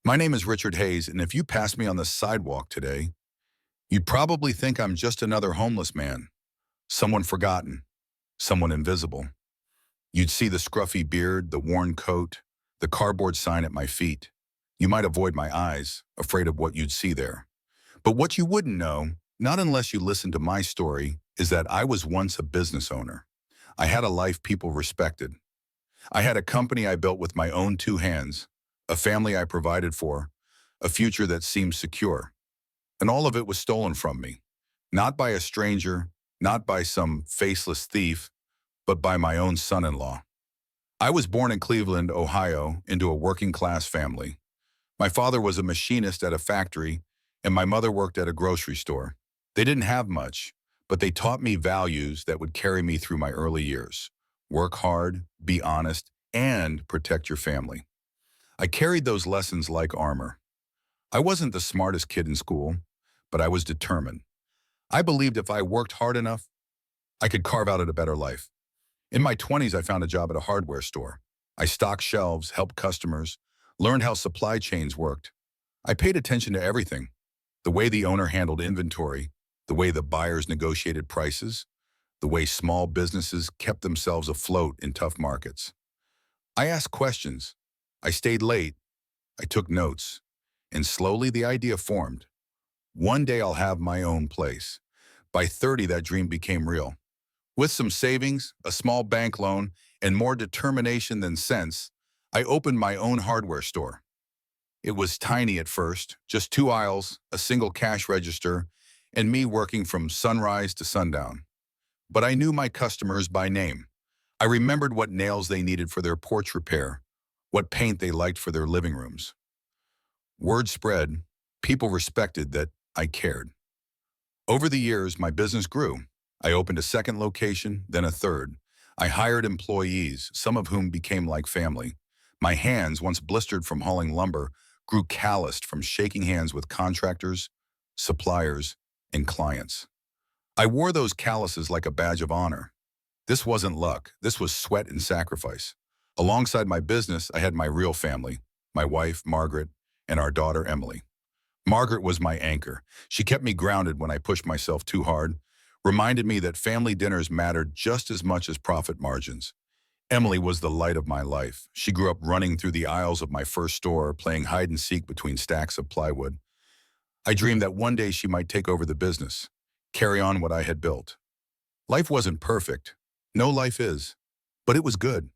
My name is Richard Hayes, and if you passed me on the sidewalk today, you'd probably think I'm just another homeless man, someone forgotten, someone invisible. You'd see the scruffy beard, the worn coat, the cardboard sign at my feet. You might avoid my eyes, afraid of what you'd see there. But what you wouldn't know, not unless you listened to my story, is that I was once a business owner. I had a life people respected. I had a company I built with my own two hands, a family I provided for, a future that seemed secure. And all of it was stolen from me, not by a stranger, not by some faceless thief, but by my own son-in-law. I was born in Cleveland, Ohio, into a working-class family. My father was a machinist at a factory, and my mother worked at a grocery store. They didn't have much, but they taught me values that would carry me through my early years. Work hard, be honest, and protect your family. I carried those lessons like armor. I wasn't the smartest kid in school, but I was determined. I believed if I worked hard enough, I could carve out a better life. In my 20s, I found a job at a hardware store. I stocked shelves, helped customers, learned how supply chains worked. I paid attention to everything: the way the owner handled inventory, the way the buyers negotiated prices, the way small businesses kept themselves afloat in tough markets. I asked questions. I stayed late. I took notes. And slowly the idea formed. One day I'll have my own place. By 30, that dream became real. With some savings, a small bank loan, and more determination than sense, I opened my own hardware store. It was tiny at first, just 2 aisles, a single cash register, and me working from sunrise to sundown. But I knew my customers by name. I remembered what nails they needed for their porch repair, what paint they liked for their living rooms. Word spread, people respected that I cared. Over the years, my business grew. I opened a second location, then a third. I hired employees, some of whom became like family. My hands, once blistered from hauling lumber, grew calloused from shaking hands with contractors, suppliers, and clients. I wore those calluses like a badge of honor. This wasn't luck. This was sweat and sacrifice. Alongside my business, I had my real family, my wife, Margaret, and our daughter, Emily. Margaret was my anchor. She kept me grounded when I pushed myself too hard, reminded me that family dinners mattered just as much as profit margins. Emily was the light of my life. She grew up running through the aisles of my first store, playing hide and seek between stacks of plywood. I dreamed that one day she might take over the business, carry on what I had built. Life wasn't perfect. No life is. But it was good.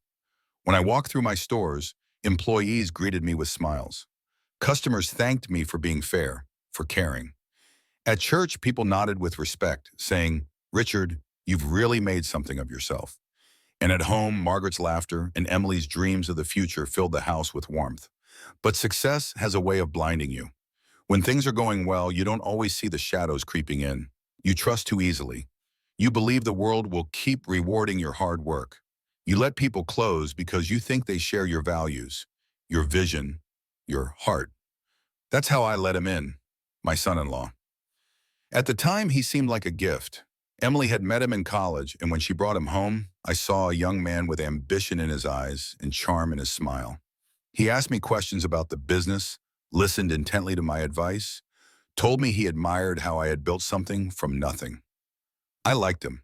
When I walked through my stores, employees greeted me with smiles. Customers thanked me for being fair, for caring. At church, people nodded with respect, saying, "Richard, you've really made something of yourself." And at home, Margaret's laughter and Emily's dreams of the future filled the house with warmth. But success has a way of blinding you. When things are going well, you don't always see the shadows creeping in. You trust too easily. You believe the world will keep rewarding your hard work. You let people close because you think they share your values, your vision, your heart. That's how I let him in, my son-in-law. At the time, he seemed like a gift. Emily had met him in college, and when she brought him home, I saw a young man with ambition in his eyes and charm in his smile. He asked me questions about the business, listened intently to my advice, told me he admired how I had built something from nothing. I liked him.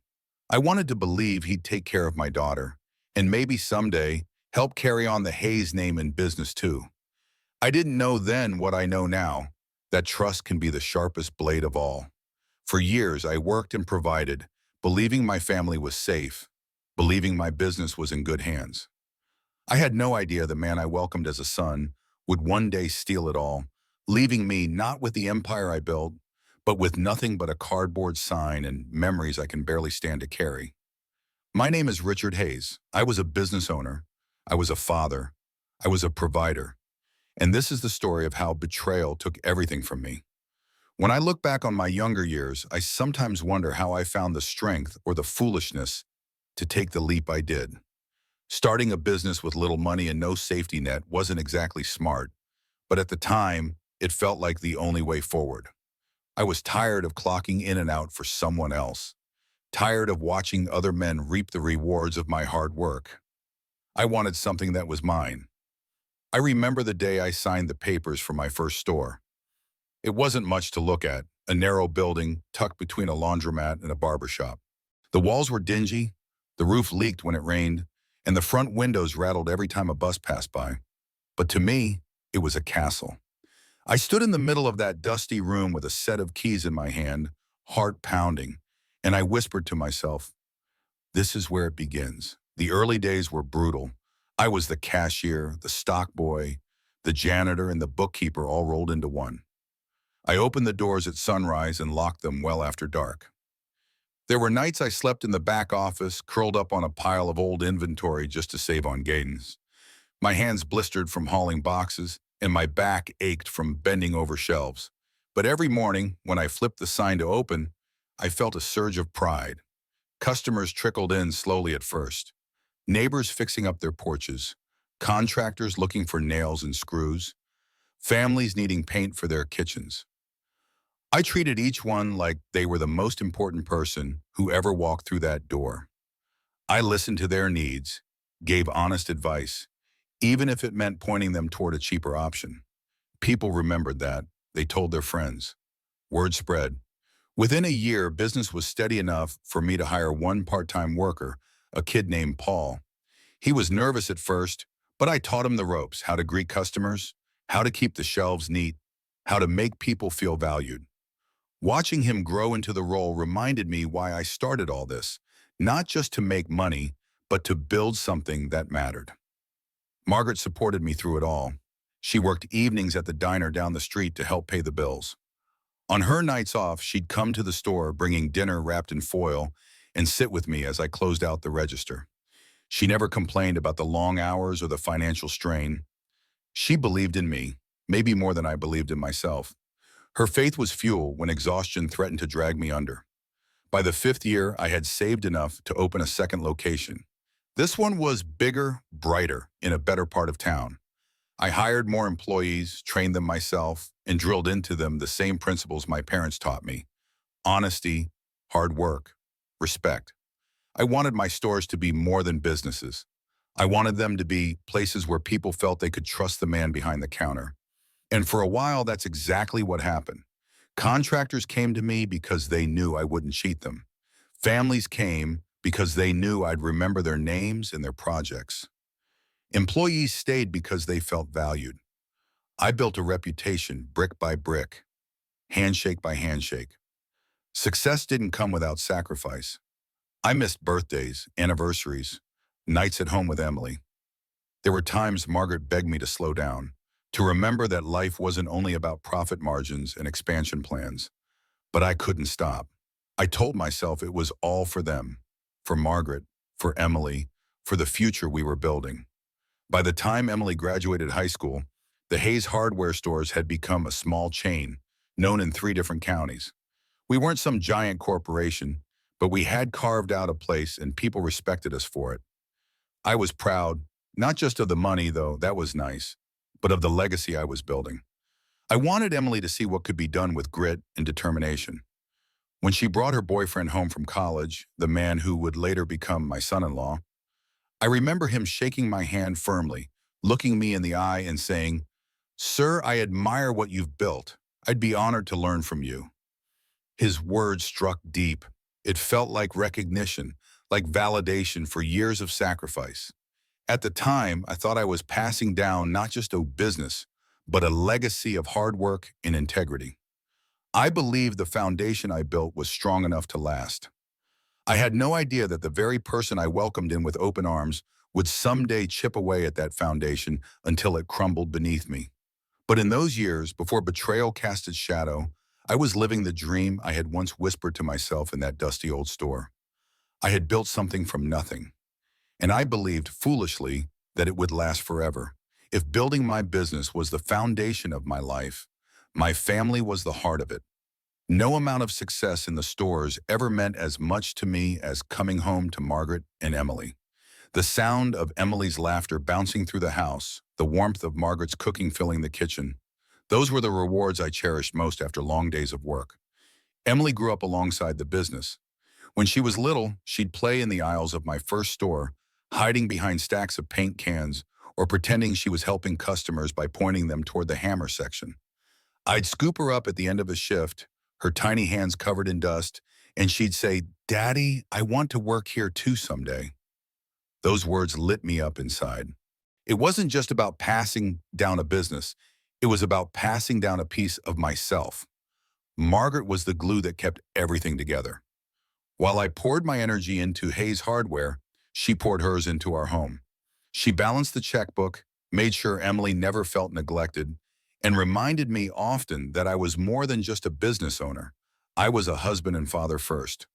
I wanted to believe he'd take care of my daughter, and maybe someday help carry on the Hayes name in business too. I didn't know then what I know now, that trust can be the sharpest blade of all. For years, I worked and provided, believing my family was safe, believing my business was in good hands. I had no idea the man I welcomed as a son would one day steal it all, leaving me not with the empire I built, but with nothing but a cardboard sign and memories I can barely stand to carry. My name is Richard Hayes. I was a business owner. I was a father. I was a provider. And this is the story of how betrayal took everything from me. When I look back on my younger years, I sometimes wonder how I found the strength or the foolishness to take the leap I did. Starting a business with little money and no safety net wasn't exactly smart, but at the time, it felt like the only way forward. I was tired of clocking in and out for someone else, tired of watching other men reap the rewards of my hard work. I wanted something that was mine. I remember the day I signed the papers for my first store. It wasn't much to look at, a narrow building tucked between a laundromat and a barber shop. The walls were dingy, the roof leaked when it rained, and the front windows rattled every time a bus passed by. But to me, it was a castle. I stood in the middle of that dusty room with a set of keys in my hand, heart pounding, and I whispered to myself, this is where it begins. The early days were brutal. I was the cashier, the stock boy, the janitor, and the bookkeeper all rolled into one. I opened the doors at sunrise and locked them well after dark. There were nights I slept in the back office, curled up on a pile of old inventory just to save on gains. My hands blistered from hauling boxes, and my back ached from bending over shelves. But every morning, when I flipped the sign to open, I felt a surge of pride. Customers trickled in slowly at first. Neighbors fixing up their porches, contractors looking for nails and screws, families needing paint for their kitchens. I treated each one like they were the most important person who ever walked through that door. I listened to their needs, gave honest advice, even if it meant pointing them toward a cheaper option. People remembered that. They told their friends. Word spread. Within a year, business was steady enough for me to hire one part-time worker, a kid named Paul. He was nervous at first, but I taught him the ropes, how to greet customers, how to keep the shelves neat, how to make people feel valued. Watching him grow into the role reminded me why I started all this, not just to make money, but to build something that mattered. Margaret supported me through it all. She worked evenings at the diner down the street to help pay the bills. On her nights off, she'd come to the store bringing dinner wrapped in foil and sit with me as I closed out the register. She never complained about the long hours or the financial strain. She believed in me, maybe more than I believed in myself. Her faith was fuel when exhaustion threatened to drag me under. By the 5th year, I had saved enough to open a second location. This one was bigger, brighter, in a better part of town. I hired more employees, trained them myself, and drilled into them the same principles my parents taught me: honesty, hard work, respect. I wanted my stores to be more than businesses. I wanted them to be places where people felt they could trust the man behind the counter. And for a while, that's exactly what happened. Contractors came to me because they knew I wouldn't cheat them. Families came because they knew I'd remember their names and their projects. Employees stayed because they felt valued. I built a reputation brick by brick, handshake by handshake. Success didn't come without sacrifice. I missed birthdays, anniversaries, nights at home with Emily. There were times Margaret begged me to slow down, to remember that life wasn't only about profit margins and expansion plans. But I couldn't stop. I told myself it was all for them, for Margaret, for Emily, for the future we were building. By the time Emily graduated high school, the Hayes hardware stores had become a small chain, known in 3 different counties. We weren't some giant corporation, but we had carved out a place and people respected us for it. I was proud, not just of the money, though that was nice, but of the legacy I was building. I wanted Emily to see what could be done with grit and determination. When she brought her boyfriend home from college, the man who would later become my son-in-law, I remember him shaking my hand firmly, looking me in the eye and saying, "Sir, I admire what you've built. I'd be honored to learn from you." His words struck deep. It felt like recognition, like validation for years of sacrifice. At the time, I thought I was passing down not just a business, but a legacy of hard work and integrity. I believed the foundation I built was strong enough to last. I had no idea that the very person I welcomed in with open arms would someday chip away at that foundation until it crumbled beneath me. But in those years, before betrayal cast its shadow, I was living the dream I had once whispered to myself in that dusty old store. I had built something from nothing, and I believed foolishly that it would last forever. If building my business was the foundation of my life, my family was the heart of it. No amount of success in the stores ever meant as much to me as coming home to Margaret and Emily. The sound of Emily's laughter bouncing through the house, the warmth of Margaret's cooking filling the kitchen, those were the rewards I cherished most after long days of work. Emily grew up alongside the business. When she was little, she'd play in the aisles of my first store, hiding behind stacks of paint cans or pretending she was helping customers by pointing them toward the hammer section. I'd scoop her up at the end of a shift, her tiny hands covered in dust, and she'd say, "Daddy, I want to work here too someday." Those words lit me up inside. It wasn't just about passing down a business. It was about passing down a piece of myself. Margaret was the glue that kept everything together. While I poured my energy into Hayes Hardware, she poured hers into our home. She balanced the checkbook, made sure Emily never felt neglected, and reminded me often that I was more than just a business owner. I was a husband and father first.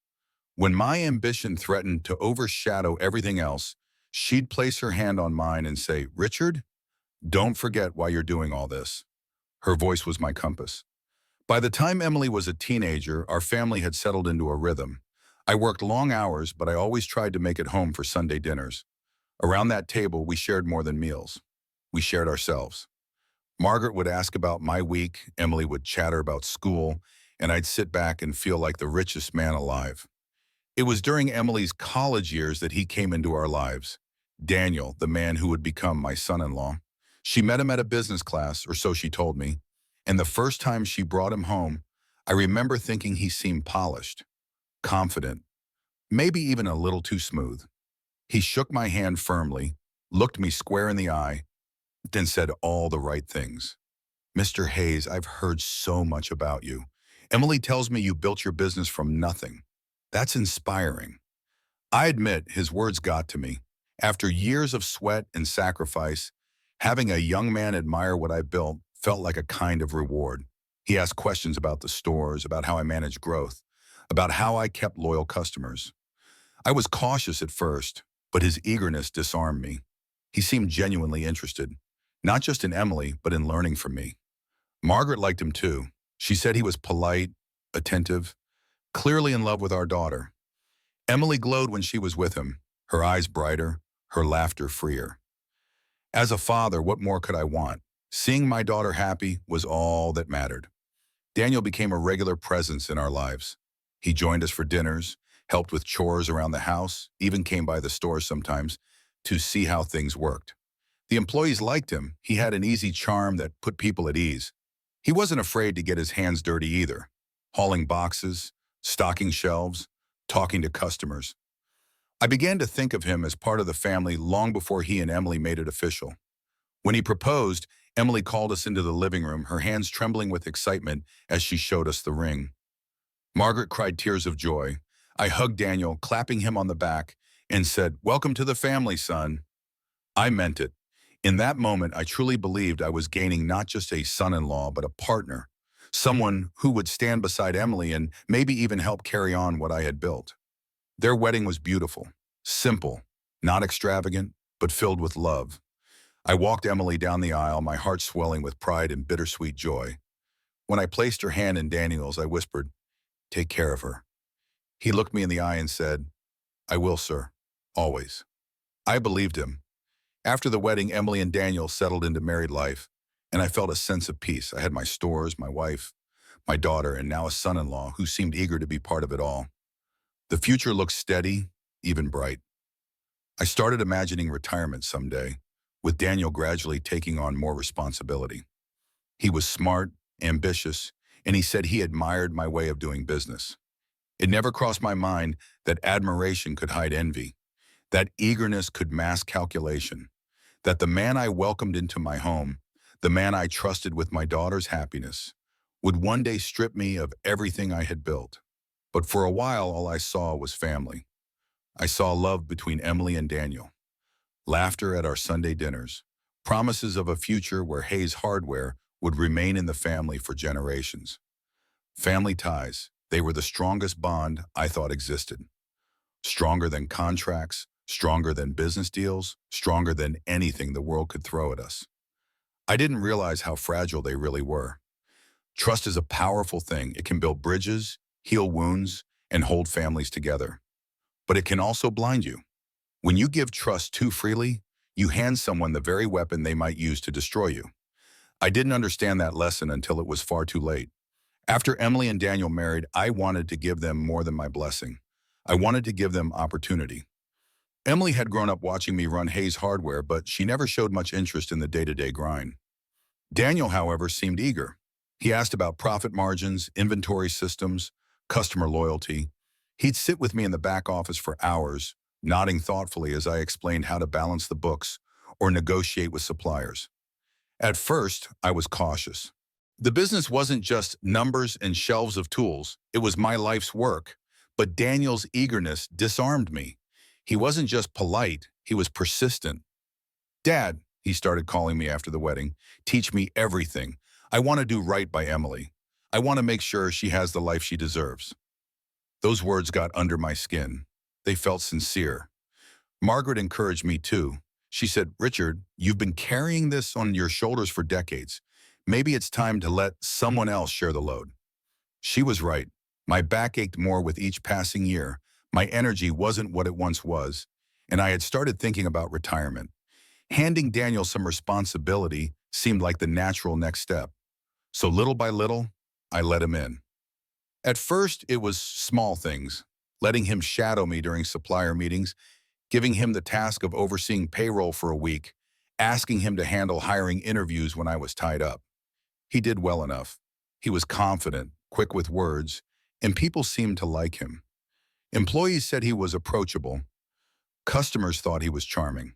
When my ambition threatened to overshadow everything else, she'd place her hand on mine and say, "Richard, don't forget why you're doing all this." Her voice was my compass. By the time Emily was a teenager, our family had settled into a rhythm. I worked long hours, but I always tried to make it home for Sunday dinners. Around that table, we shared more than meals. We shared ourselves. Margaret would ask about my week, Emily would chatter about school, and I'd sit back and feel like the richest man alive. It was during Emily's college years that he came into our lives. Daniel, the man who would become my son-in-law. She met him at a business class, or so she told me, and the first time she brought him home, I remember thinking he seemed polished, confident, maybe even a little too smooth. He shook my hand firmly, looked me square in the eye, then said all the right things. "Mr. Hayes, I've heard so much about you. Emily tells me you built your business from nothing. That's inspiring." I admit his words got to me. After years of sweat and sacrifice, having a young man admire what I built felt like a kind of reward. He asked questions about the stores, about how I managed growth, about how I kept loyal customers. I was cautious at first, but his eagerness disarmed me. He seemed genuinely interested, not just in Emily, but in learning from me. Margaret liked him too. She said he was polite, attentive, clearly in love with our daughter. Emily glowed when she was with him, her eyes brighter, her laughter freer. As a father, what more could I want? Seeing my daughter happy was all that mattered. Daniel became a regular presence in our lives. He joined us for dinners, helped with chores around the house, even came by the store sometimes to see how things worked. The employees liked him. He had an easy charm that put people at ease. He wasn't afraid to get his hands dirty either, hauling boxes, stocking shelves, talking to customers. I began to think of him as part of the family long before he and Emily made it official. When he proposed, Emily called us into the living room, her hands trembling with excitement as she showed us the ring. Margaret cried tears of joy. I hugged Daniel, clapping him on the back, and said, "Welcome to the family, son." I meant it. In that moment, I truly believed I was gaining not just a son-in-law, but a partner, someone who would stand beside Emily and maybe even help carry on what I had built. Their wedding was beautiful, simple, not extravagant, but filled with love. I walked Emily down the aisle, my heart swelling with pride and bittersweet joy. When I placed her hand in Daniel's, I whispered, "Take care of her." He looked me in the eye and said, "I will, sir, always." I believed him. After the wedding, Emily and Daniel settled into married life, and I felt a sense of peace. I had my stores, my wife, my daughter, and now a son-in-law who seemed eager to be part of it all. The future looked steady, even bright. I started imagining retirement someday, with Daniel gradually taking on more responsibility. He was smart, ambitious, and he said he admired my way of doing business. It never crossed my mind that admiration could hide envy, that eagerness could mask calculation, that the man I welcomed into my home, the man I trusted with my daughter's happiness, would one day strip me of everything I had built. But for a while, all I saw was family. I saw love between Emily and Daniel, laughter at our Sunday dinners, promises of a future where Hayes Hardware would remain in the family for generations. Family ties, they were the strongest bond I thought existed. Stronger than contracts, stronger than business deals, stronger than anything the world could throw at us. I didn't realize how fragile they really were. Trust is a powerful thing. It can build bridges, heal wounds, and hold families together. But it can also blind you. When you give trust too freely, you hand someone the very weapon they might use to destroy you. I didn't understand that lesson until it was far too late. After Emily and Daniel married, I wanted to give them more than my blessing. I wanted to give them opportunity. Emily had grown up watching me run Hayes Hardware, but she never showed much interest in the day-to-day grind. Daniel, however, seemed eager. He asked about profit margins, inventory systems, customer loyalty. He'd sit with me in the back office for hours, nodding thoughtfully as I explained how to balance the books or negotiate with suppliers. At first, I was cautious. The business wasn't just numbers and shelves of tools. It was my life's work. But Daniel's eagerness disarmed me. He wasn't just polite, he was persistent. Dad, he started calling me after the wedding, teach me everything. I want to do right by Emily. I want to make sure she has the life she deserves. Those words got under my skin. They felt sincere. Margaret encouraged me too. She said, Richard, you've been carrying this on your shoulders for decades. Maybe it's time to let someone else share the load. She was right. My back ached more with each passing year. My energy wasn't what it once was, and I had started thinking about retirement. Handing Daniel some responsibility seemed like the natural next step. So little by little, I let him in. At first, it was small things, letting him shadow me during supplier meetings, giving him the task of overseeing payroll for a week, asking him to handle hiring interviews when I was tied up. He did well enough. He was confident, quick with words, and people seemed to like him. Employees said he was approachable. Customers thought he was charming.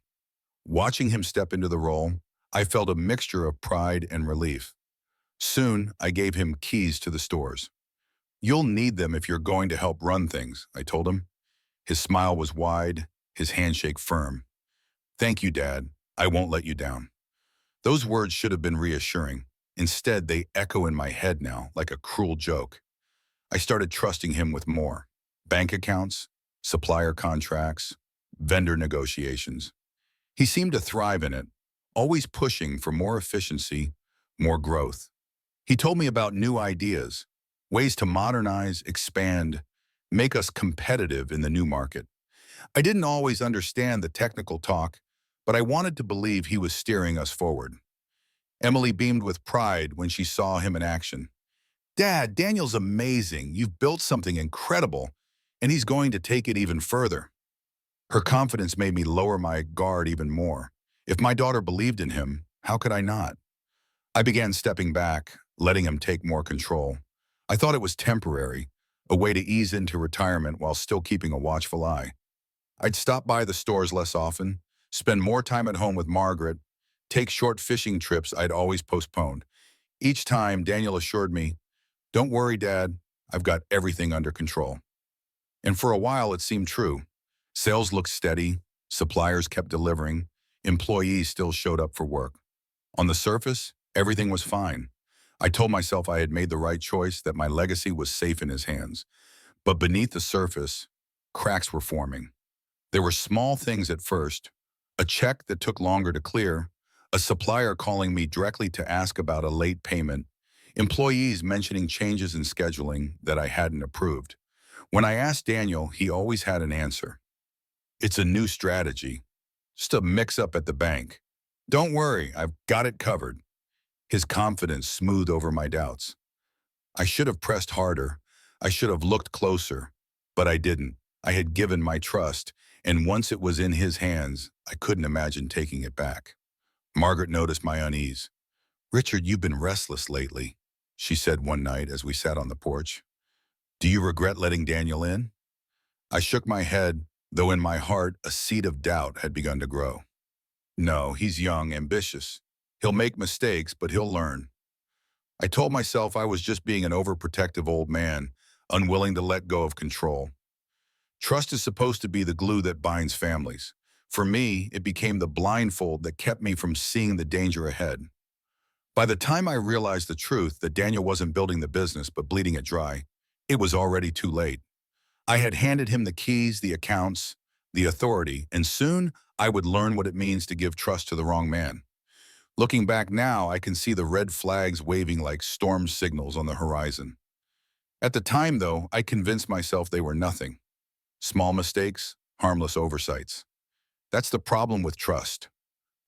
Watching him step into the role, I felt a mixture of pride and relief. Soon, I gave him keys to the stores. You'll need them if you're going to help run things, I told him. His smile was wide, his handshake firm. Thank you, Dad. I won't let you down. Those words should have been reassuring. Instead, they echo in my head now like a cruel joke. I started trusting him with more. Bank accounts, supplier contracts, vendor negotiations. He seemed to thrive in it, always pushing for more efficiency, more growth. He told me about new ideas, ways to modernize, expand, make us competitive in the new market. I didn't always understand the technical talk, but I wanted to believe he was steering us forward. Emily beamed with pride when she saw him in action. Dad, Daniel's amazing. You've built something incredible, and he's going to take it even further. Her confidence made me lower my guard even more. If my daughter believed in him, how could I not? I began stepping back, letting him take more control. I thought it was temporary, a way to ease into retirement while still keeping a watchful eye. I'd stop by the stores less often, spend more time at home with Margaret, take short fishing trips I'd always postponed. Each time, Daniel assured me, don't worry, Dad, I've got everything under control. And for a while, it seemed true. Sales looked steady, suppliers kept delivering, employees still showed up for work. On the surface, everything was fine. I told myself I had made the right choice, that my legacy was safe in his hands. But beneath the surface, cracks were forming. There were small things at first, a check that took longer to clear, a supplier calling me directly to ask about a late payment, employees mentioning changes in scheduling that I hadn't approved. When I asked Daniel, he always had an answer. It's a new strategy, just a mix-up at the bank. Don't worry, I've got it covered. His confidence smoothed over my doubts. I should have pressed harder. I should have looked closer, but I didn't. I had given my trust, and once it was in his hands, I couldn't imagine taking it back. Margaret noticed my unease. Richard, you've been restless lately, she said one night as we sat on the porch. Do you regret letting Daniel in? I shook my head, though in my heart a seed of doubt had begun to grow. No, he's young, ambitious. He'll make mistakes, but he'll learn. I told myself I was just being an overprotective old man, unwilling to let go of control. Trust is supposed to be the glue that binds families. For me, it became the blindfold that kept me from seeing the danger ahead. By the time I realized the truth that Daniel wasn't building the business but bleeding it dry, it was already too late. I had handed him the keys, the accounts, the authority, and soon I would learn what it means to give trust to the wrong man. Looking back now, I can see the red flags waving like storm signals on the horizon. At the time, though, I convinced myself they were nothing. Small mistakes, harmless oversights. That's the problem with trust.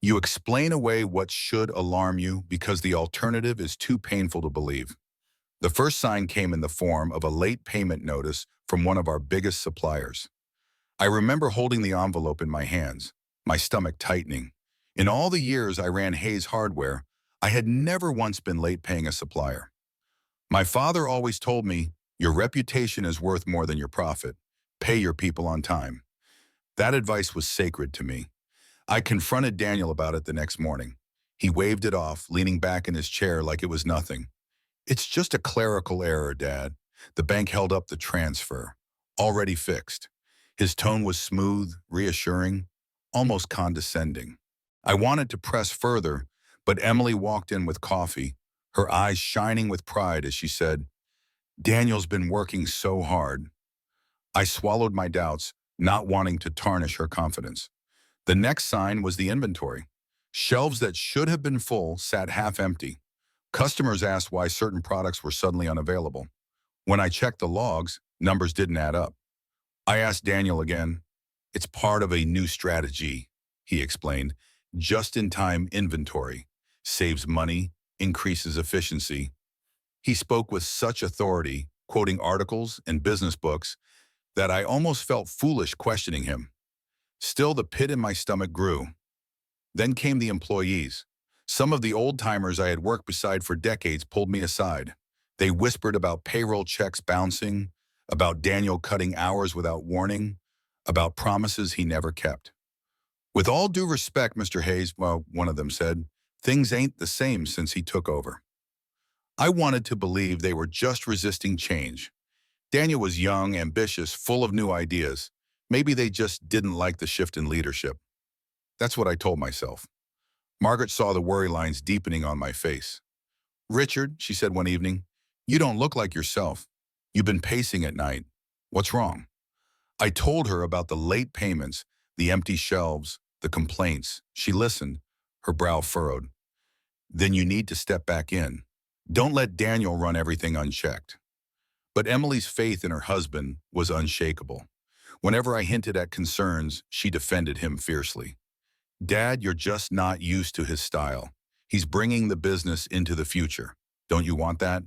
You explain away what should alarm you because the alternative is too painful to believe. The first sign came in the form of a late payment notice from one of our biggest suppliers. I remember holding the envelope in my hands, my stomach tightening. In all the years I ran Hayes Hardware, I had never once been late paying a supplier. My father always told me, your reputation is worth more than your profit. Pay your people on time. That advice was sacred to me. I confronted Daniel about it the next morning. He waved it off, leaning back in his chair like it was nothing. It's just a clerical error, Dad. The bank held up the transfer. Already fixed. His tone was smooth, reassuring, almost condescending. I wanted to press further, but Emily walked in with coffee, her eyes shining with pride as she said, Daniel's been working so hard. I swallowed my doubts, not wanting to tarnish her confidence. The next sign was the inventory. Shelves that should have been full sat half empty. Customers asked why certain products were suddenly unavailable. When I checked the logs, numbers didn't add up. I asked Daniel again. It's part of a new strategy, he explained. Just-in-time inventory. Saves money, increases efficiency. He spoke with such authority, quoting articles and business books, that I almost felt foolish questioning him. Still, the pit in my stomach grew. Then came the employees. Some of the old-timers I had worked beside for decades pulled me aside. They whispered about payroll checks bouncing, about Daniel cutting hours without warning, about promises he never kept. With all due respect, Mr. Hayes, well, one of them said, things ain't the same since he took over. I wanted to believe they were just resisting change. Daniel was young, ambitious, full of new ideas. Maybe they just didn't like the shift in leadership. That's what I told myself. Margaret saw the worry lines deepening on my face. Richard, she said one evening, you don't look like yourself. You've been pacing at night. What's wrong? I told her about the late payments, the empty shelves, the complaints. She listened, her brow furrowed. Then you need to step back in. Don't let Daniel run everything unchecked. But Emily's faith in her husband was unshakable. Whenever I hinted at concerns, she defended him fiercely. Dad, you're just not used to his style. He's bringing the business into the future. Don't you want that?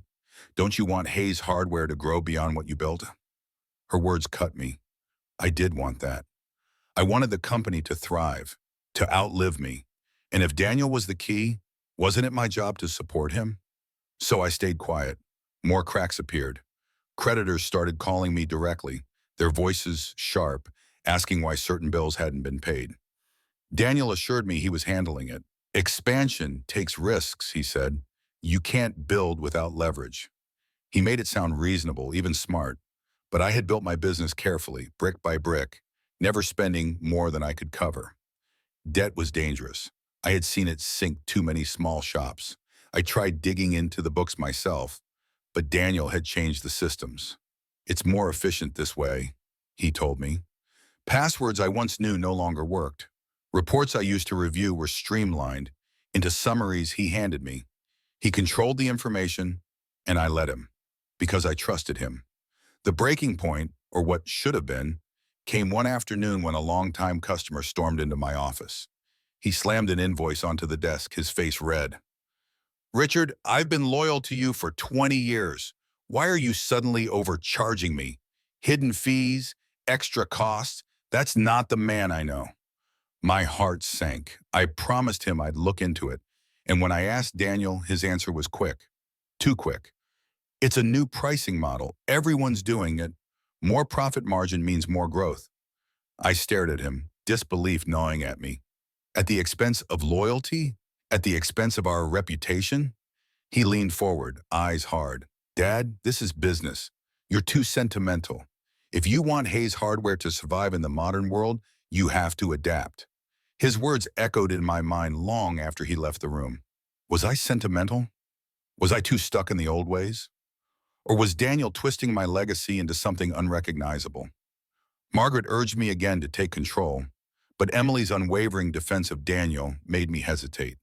Don't you want Hayes Hardware to grow beyond what you built? Her words cut me. I did want that. I wanted the company to thrive, to outlive me. And if Daniel was the key, wasn't it my job to support him? So I stayed quiet. More cracks appeared. Creditors started calling me directly, their voices sharp, asking why certain bills hadn't been paid. Daniel assured me he was handling it. Expansion takes risks, he said. You can't build without leverage. He made it sound reasonable, even smart. But I had built my business carefully, brick by brick, never spending more than I could cover. Debt was dangerous. I had seen it sink too many small shops. I tried digging into the books myself, but Daniel had changed the systems. It's more efficient this way, he told me. Passwords I once knew no longer worked. Reports I used to review were streamlined into summaries he handed me. He controlled the information, and I let him, because I trusted him. The breaking point, or what should have been, came one afternoon when a longtime customer stormed into my office. He slammed an invoice onto the desk, his face red. Richard, I've been loyal to you for 20 years. Why are you suddenly overcharging me? Hidden fees, extra costs, that's not the man I know. My heart sank. I promised him I'd look into it. And when I asked Daniel, his answer was quick. Too quick. It's a new pricing model. Everyone's doing it. More profit margin means more growth. I stared at him, disbelief gnawing at me. At the expense of loyalty? At the expense of our reputation? He leaned forward, eyes hard. Dad, this is business. You're too sentimental. If you want Hayes Hardware to survive in the modern world, you have to adapt. His words echoed in my mind long after he left the room. Was I sentimental? Was I too stuck in the old ways? Or was Daniel twisting my legacy into something unrecognizable? Margaret urged me again to take control, but Emily's unwavering defense of Daniel made me hesitate.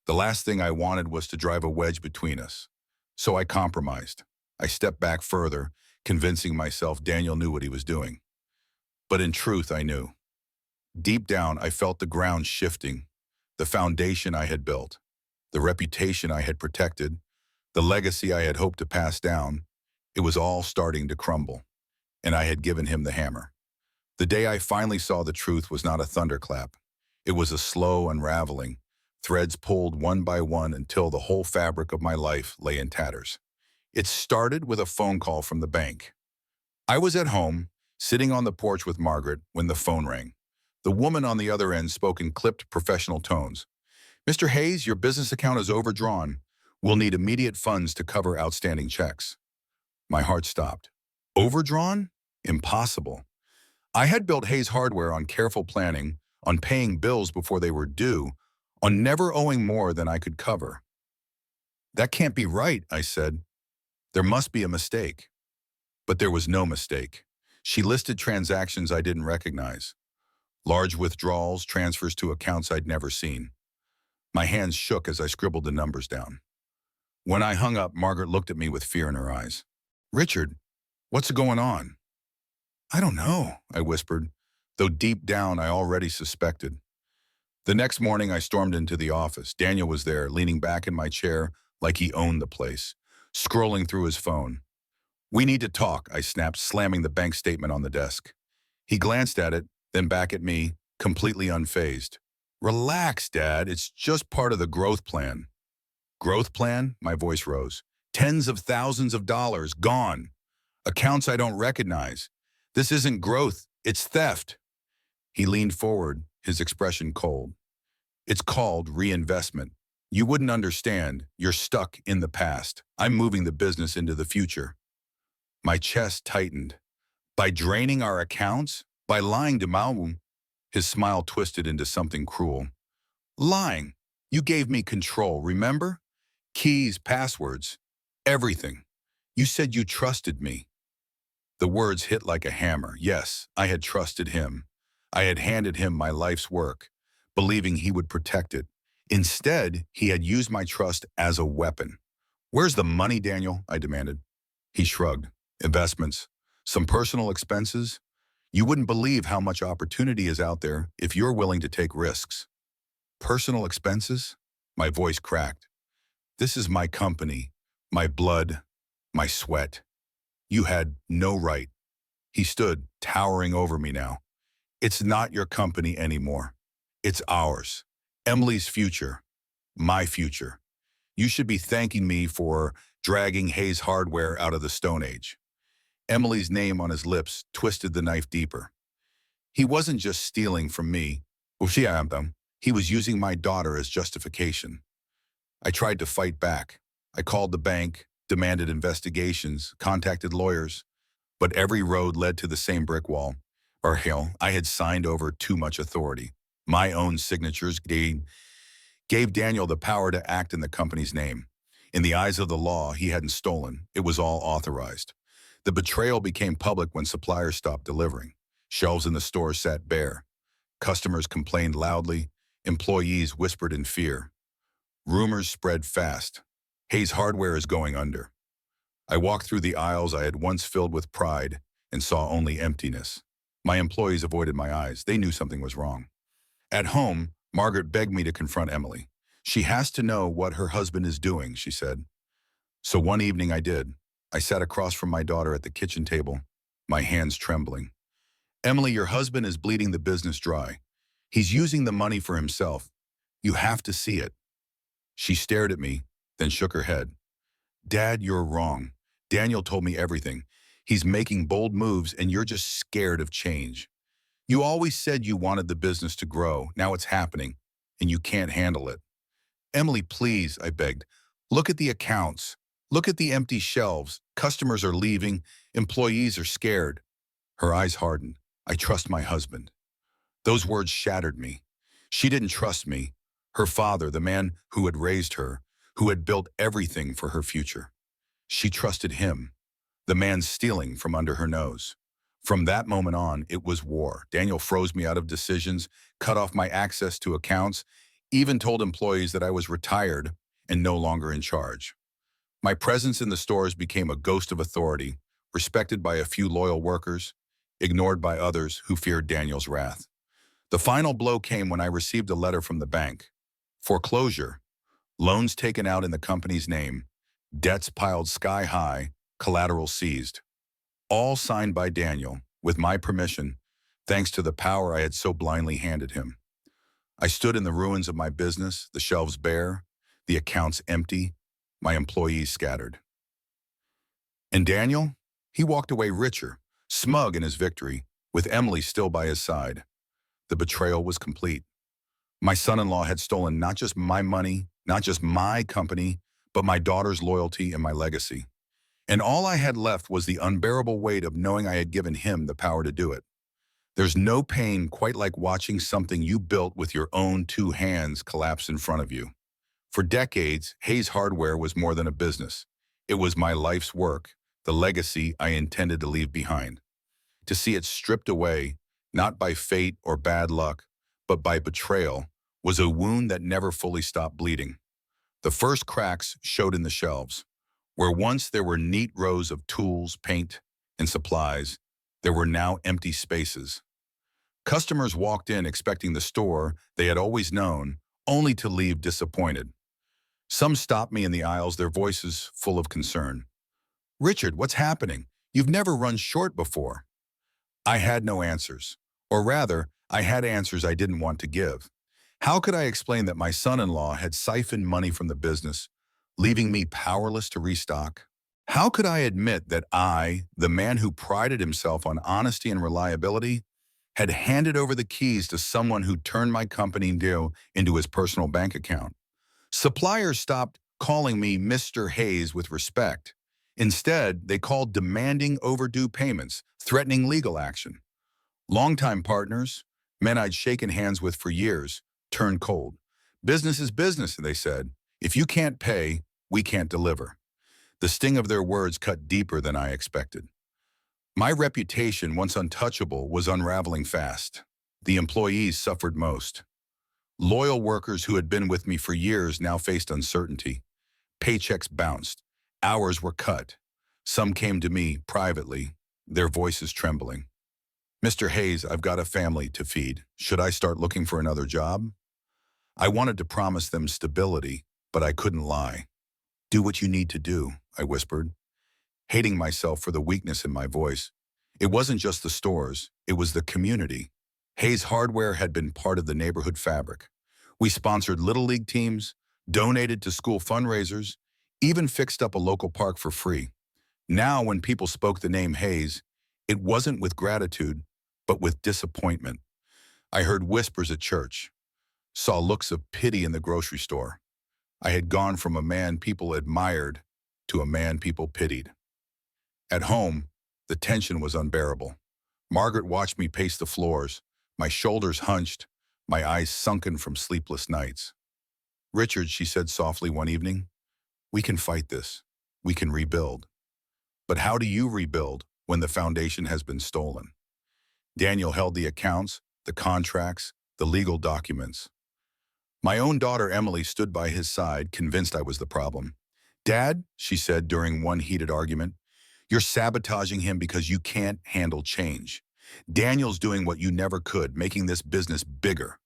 The last thing I wanted was to drive a wedge between us. So I compromised. I stepped back further, convincing myself Daniel knew what he was doing. But in truth, I knew. Deep down, I felt the ground shifting, the foundation I had built, the reputation I had protected, the legacy I had hoped to pass down. It was all starting to crumble, and I had given him the hammer. The day I finally saw the truth was not a thunderclap. It was a slow unraveling, threads pulled one by one until the whole fabric of my life lay in tatters. It started with a phone call from the bank. I was at home, sitting on the porch with Margaret, when the phone rang. The woman on the other end spoke in clipped professional tones. "Mr. Hayes, your business account is overdrawn. We'll need immediate funds to cover outstanding checks." My heart stopped. Overdrawn? Impossible. I had built Hayes Hardware on careful planning, on paying bills before they were due, on never owing more than I could cover. "That can't be right," I said. "There must be a mistake." But there was no mistake. She listed transactions I didn't recognize. Large withdrawals, transfers to accounts I'd never seen. My hands shook as I scribbled the numbers down. When I hung up, Margaret looked at me with fear in her eyes. "Richard, what's going on?" "I don't know," I whispered, though deep down I already suspected. The next morning I stormed into the office. Daniel was there, leaning back in my chair like he owned the place, scrolling through his phone. "We need to talk," I snapped, slamming the bank statement on the desk. He glanced at it, then back at me, completely unfazed. "Relax, Dad. It's just part of the growth plan." "Growth plan?" My voice rose. "Tens of thousands of dollars, gone. Accounts I don't recognize. This isn't growth, it's theft." He leaned forward, his expression cold. "It's called reinvestment. You wouldn't understand. You're stuck in the past. I'm moving the business into the future." My chest tightened. "By draining our accounts? By lying to Malum?" His smile twisted into something cruel. "Lying. You gave me control, remember? Keys, passwords, everything. You said you trusted me." The words hit like a hammer. Yes, I had trusted him. I had handed him my life's work, believing he would protect it. Instead, he had used my trust as a weapon. "Where's the money, Daniel?" I demanded. He shrugged. "Investments. Some personal expenses. You wouldn't believe how much opportunity is out there if you're willing to take risks." "Personal expenses?" My voice cracked. "This is my company, my blood, my sweat. You had no right." He stood, towering over me now. "It's not your company anymore. It's ours. Emily's future. My future. You should be thanking me for dragging Hayes Hardware out of the Stone Age." Emily's name on his lips twisted the knife deeper. He wasn't just stealing from me. He was using my daughter as justification. I tried to fight back. I called the bank, demanded investigations, contacted lawyers, but every road led to the same brick wall. Or hell, I had signed over too much authority. My own signatures gave Daniel the power to act in the company's name. In the eyes of the law, he hadn't stolen. It was all authorized. The betrayal became public when suppliers stopped delivering. Shelves in the stores sat bare. Customers complained loudly. Employees whispered in fear. Rumors spread fast. Hayes Hardware is going under. I walked through the aisles I had once filled with pride and saw only emptiness. My employees avoided my eyes. They knew something was wrong. At home, Margaret begged me to confront Emily. "She has to know what her husband is doing," she said. So one evening I did. I sat across from my daughter at the kitchen table, my hands trembling. "Emily, your husband is bleeding the business dry. He's using the money for himself. You have to see it." She stared at me, then shook her head. "Dad, you're wrong. Daniel told me everything. He's making bold moves and you're just scared of change. You always said you wanted the business to grow. Now it's happening, and you can't handle it." "Emily, please," I begged. "Look at the accounts. Look at the empty shelves. Customers are leaving. Employees are scared." Her eyes hardened. "I trust my husband." Those words shattered me. She didn't trust me. Her father, the man who had raised her, who had built everything for her future. She trusted him, the man stealing from under her nose. From that moment on, it was war. Daniel froze me out of decisions, cut off my access to accounts, even told employees that I was retired and no longer in charge. My presence in the stores became a ghost of authority, respected by a few loyal workers, ignored by others who feared Daniel's wrath. The final blow came when I received a letter from the bank. Foreclosure, loans taken out in the company's name, debts piled sky high, collateral seized. All signed by Daniel, with my permission, thanks to the power I had so blindly handed him. I stood in the ruins of my business, the shelves bare, the accounts empty, my employees scattered. And Daniel? He walked away richer, smug in his victory, with Emily still by his side. The betrayal was complete. My son-in-law had stolen not just my money, not just my company, but my daughter's loyalty and my legacy. And all I had left was the unbearable weight of knowing I had given him the power to do it. There's no pain quite like watching something you built with your own two hands collapse in front of you. For decades, Hayes Hardware was more than a business. It was my life's work, the legacy I intended to leave behind. To see it stripped away, not by fate or bad luck, but by betrayal, was a wound that never fully stopped bleeding. The first cracks showed in the shelves. Where once there were neat rows of tools, paint, and supplies, there were now empty spaces. Customers walked in expecting the store they had always known, only to leave disappointed. Some stopped me in the aisles, their voices full of concern. "Richard, what's happening? You've never run short before." I had no answers. Or rather, I had answers I didn't want to give. How could I explain that my son-in-law had siphoned money from the business, leaving me powerless to restock? How could I admit that I, the man who prided himself on honesty and reliability, had handed over the keys to someone who turned my company deal into his personal bank account? Suppliers stopped calling me Mr. Hayes with respect. Instead, they called demanding overdue payments, threatening legal action. Longtime partners, men I'd shaken hands with for years, turned cold. "Business is business," they said. "If you can't pay, we can't deliver." The sting of their words cut deeper than I expected. My reputation, once untouchable, was unraveling fast. The employees suffered most. Loyal workers who had been with me for years now faced uncertainty. Paychecks bounced. Hours were cut. Some came to me privately, their voices trembling. "Mr. Hayes, I've got a family to feed. Should I start looking for another job?" I wanted to promise them stability, but I couldn't lie. "Do what you need to do," I whispered, hating myself for the weakness in my voice. It wasn't just the stores, it was the community. Hayes Hardware had been part of the neighborhood fabric. We sponsored Little League teams, donated to school fundraisers, even fixed up a local park for free. Now, when people spoke the name Hayes, it wasn't with gratitude, but with disappointment. I heard whispers at church, saw looks of pity in the grocery store. I had gone from a man people admired to a man people pitied. At home, the tension was unbearable. Margaret watched me pace the floors, my shoulders hunched, my eyes sunken from sleepless nights. "Richard," she said softly one evening, "we can fight this. We can rebuild. But how do you rebuild when the foundation has been stolen?" Daniel held the accounts, the contracts, the legal documents. My own daughter Emily stood by his side, convinced I was the problem. "Dad," she said during one heated argument, "you're sabotaging him because you can't handle change. Daniel's doing what you never could, making this business bigger."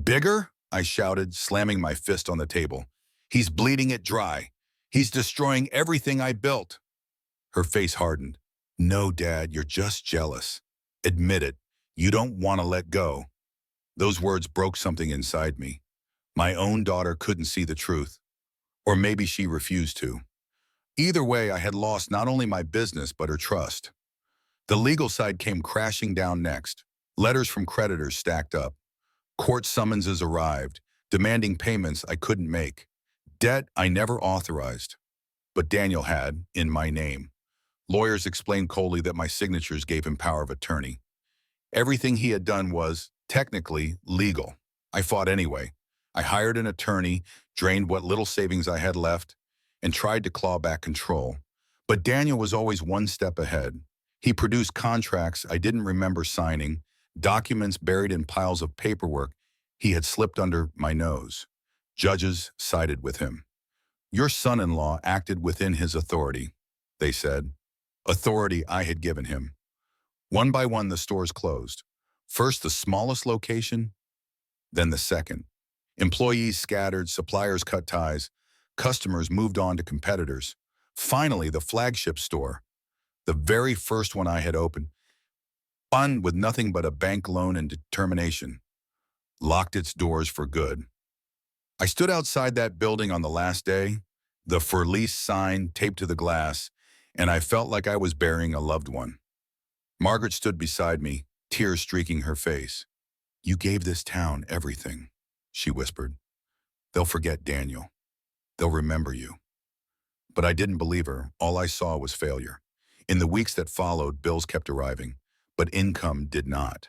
"Bigger?" I shouted, slamming my fist on the table. "He's bleeding it dry. He's destroying everything I built." Her face hardened. "No, Dad, you're just jealous. Admit it. You don't want to let go." Those words broke something inside me. My own daughter couldn't see the truth. Or maybe she refused to. Either way, I had lost not only my business, but her trust. The legal side came crashing down next. Letters from creditors stacked up. Court summonses arrived, demanding payments I couldn't make. Debt I never authorized. But Daniel had, in my name. Lawyers explained coldly that my signatures gave him power of attorney. Everything he had done was, technically, legal. I fought anyway. I hired an attorney, drained what little savings I had left, and tried to claw back control. But Daniel was always one step ahead. He produced contracts I didn't remember signing, documents buried in piles of paperwork he had slipped under my nose. Judges sided with him. "Your son-in-law acted within his authority," they said. Authority I had given him. One by one, the stores closed. First the smallest location, then the second. Employees scattered, suppliers cut ties, customers moved on to competitors. Finally, the flagship store, the very first one I had opened, One with nothing but a bank loan and determination, locked its doors for good. I stood outside that building on the last day, the for lease sign taped to the glass, and I felt like I was burying a loved one. Margaret stood beside me, tears streaking her face. "You gave this town everything," she whispered. "They'll forget Daniel. They'll remember you." But I didn't believe her. All I saw was failure. In the weeks that followed, bills kept arriving, but income did not.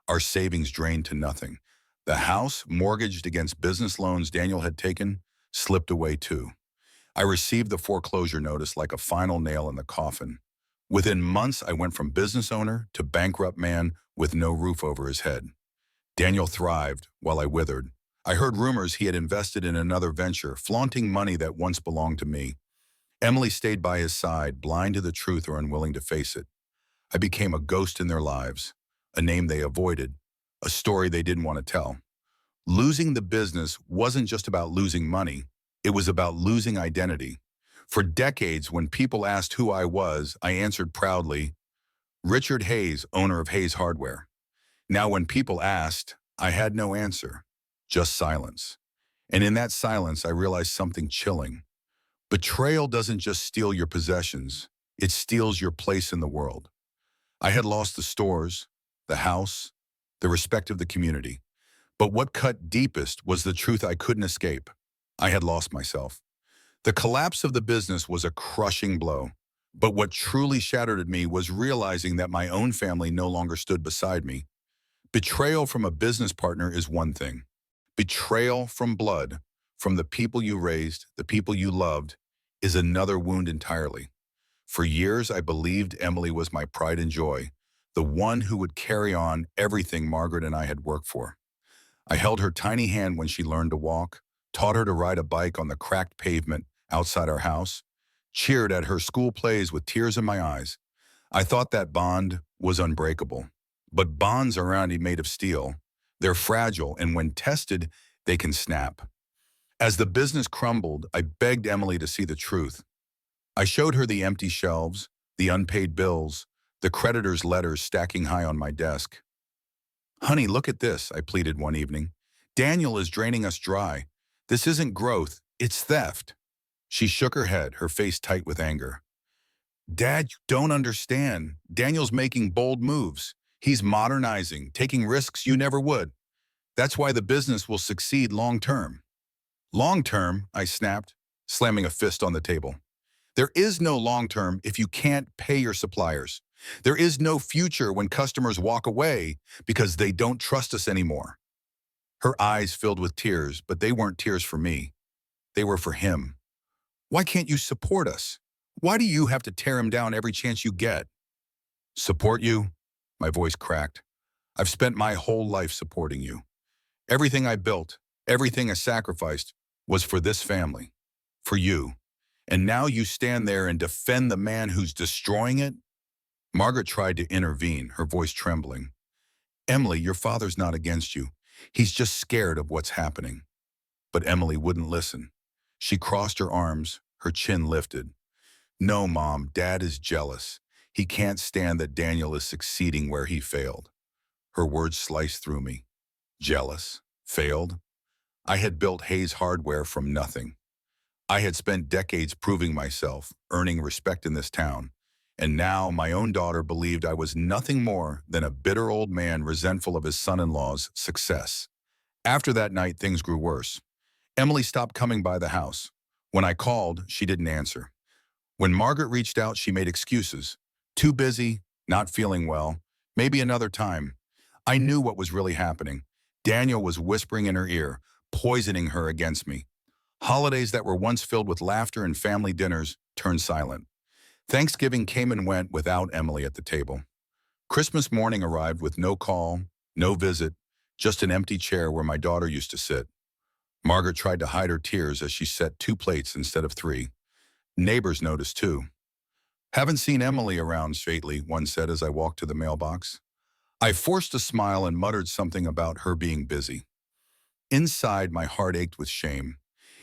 Our savings drained to nothing. The house, mortgaged against business loans Daniel had taken, slipped away too. I received the foreclosure notice like a final nail in the coffin. Within months, I went from business owner to bankrupt man with no roof over his head. Daniel thrived while I withered. I heard rumors he had invested in another venture, flaunting money that once belonged to me. Emily stayed by his side, blind to the truth or unwilling to face it. I became a ghost in their lives, a name they avoided, a story they didn't want to tell. Losing the business wasn't just about losing money, it was about losing identity. For decades, when people asked who I was, I answered proudly, Richard Hayes, owner of Hayes Hardware. Now when people asked, I had no answer, just silence. And in that silence, I realized something chilling. Betrayal doesn't just steal your possessions, it steals your place in the world. I had lost the stores, the house, the respect of the community. But what cut deepest was the truth I couldn't escape. I had lost myself. The collapse of the business was a crushing blow. But what truly shattered me was realizing that my own family no longer stood beside me. Betrayal from a business partner is one thing. Betrayal from blood, from the people you raised, the people you loved, is another wound entirely. For years, I believed Emily was my pride and joy, the one who would carry on everything Margaret and I had worked for. I held her tiny hand when she learned to walk, taught her to ride a bike on the cracked pavement outside our house, cheered at her school plays with tears in my eyes. I thought that bond was unbreakable. But bonds aren't made of steel. They're fragile, and when tested, they can snap. As the business crumbled, I begged Emily to see the truth. I showed her the empty shelves, the unpaid bills, the creditors' letters stacking high on my desk. "Honey, look at this," I pleaded one evening. "Daniel is draining us dry. This isn't growth, it's theft." She shook her head, her face tight with anger. "Dad, you don't understand. Daniel's making bold moves. He's modernizing, taking risks you never would. That's why the business will succeed long term." "Long term," I snapped, slamming a fist on the table. "There is no long term if you can't pay your suppliers. There is no future when customers walk away because they don't trust us anymore." Her eyes filled with tears, but they weren't tears for me. They were for him. "Why can't you support us? Why do you have to tear him down every chance you get?" "Support you?" My voice cracked. "I've spent my whole life supporting you. Everything I built, everything I sacrificed was for this family, for you. And now you stand there and defend the man who's destroying it?" Margaret tried to intervene, her voice trembling. "Emily, your father's not against you. He's just scared of what's happening." But Emily wouldn't listen. She crossed her arms, her chin lifted. "No, Mom, Dad is jealous. He can't stand that Daniel is succeeding where he failed." Her words sliced through me. Jealous? Failed? I had built Hayes Hardware from nothing. I had spent decades proving myself, earning respect in this town. And now my own daughter believed I was nothing more than a bitter old man resentful of his son-in-law's success. After that night, things grew worse. Emily stopped coming by the house. When I called, she didn't answer. When Margaret reached out, she made excuses. Too busy, not feeling well, maybe another time. I knew what was really happening. Daniel was whispering in her ear, poisoning her against me. Holidays that were once filled with laughter and family dinners turned silent. Thanksgiving came and went without Emily at the table. Christmas morning arrived with no call, no visit, just an empty chair where my daughter used to sit. Margaret tried to hide her tears as she set 2 plates instead of 3. Neighbors noticed too. "Haven't seen Emily around lately," one said as I walked to the mailbox. I forced a smile and muttered something about her being busy. Inside, my heart ached with shame.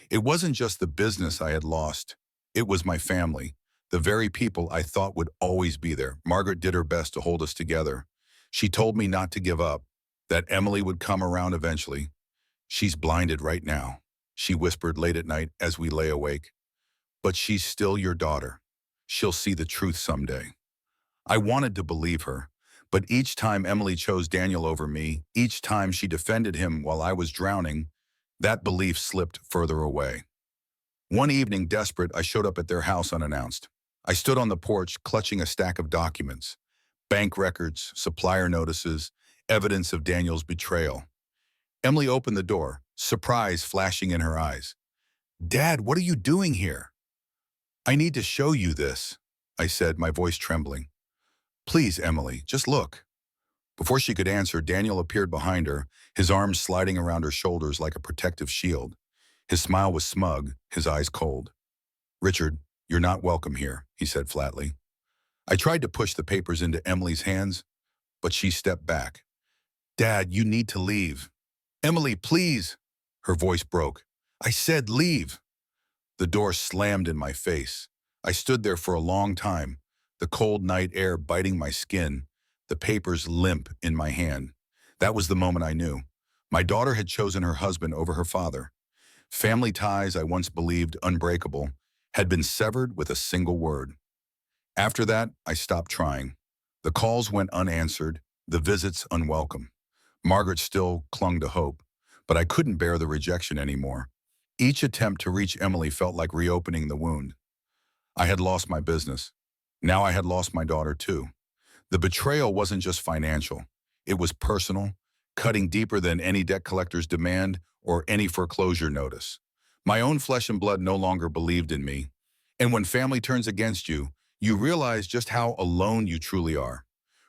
It wasn't just the business I had lost. It was my family, the very people I thought would always be there. Margaret did her best to hold us together. She told me not to give up, that Emily would come around eventually. She's blinded right now, she whispered late at night as we lay awake. But she's still your daughter. She'll see the truth someday. I wanted to believe her, but each time Emily chose Daniel over me, each time she defended him while I was drowning, that belief slipped further away. One evening, desperate, I showed up at their house unannounced. I stood on the porch, clutching a stack of documents, bank records, supplier notices, evidence of Daniel's betrayal. Emily opened the door, surprise flashing in her eyes. "Dad, what are you doing here?" "I need to show you this," I said, my voice trembling. "Please, Emily, just look." Before she could answer, Daniel appeared behind her, his arms sliding around her shoulders like a protective shield. His smile was smug, his eyes cold. "Richard, you're not welcome here," he said flatly. I tried to push the papers into Emily's hands, but she stepped back. "Dad, you need to leave." "Emily, please." Her voice broke. "I said leave." The door slammed in my face. I stood there for a long time, the cold night air biting my skin, the papers limp in my hand. That was the moment I knew. My daughter had chosen her husband over her father. Family ties I once believed unbreakable had been severed with a single word. After that, I stopped trying. The calls went unanswered, the visits unwelcome. Margaret still clung to hope, but I couldn't bear the rejection anymore. Each attempt to reach Emily felt like reopening the wound. I had lost my business. Now I had lost my daughter too. The betrayal wasn't just financial. It was personal, cutting deeper than any debt collector's demand or any foreclosure notice. My own flesh and blood no longer believed in me. And when family turns against you, you realize just how alone you truly are.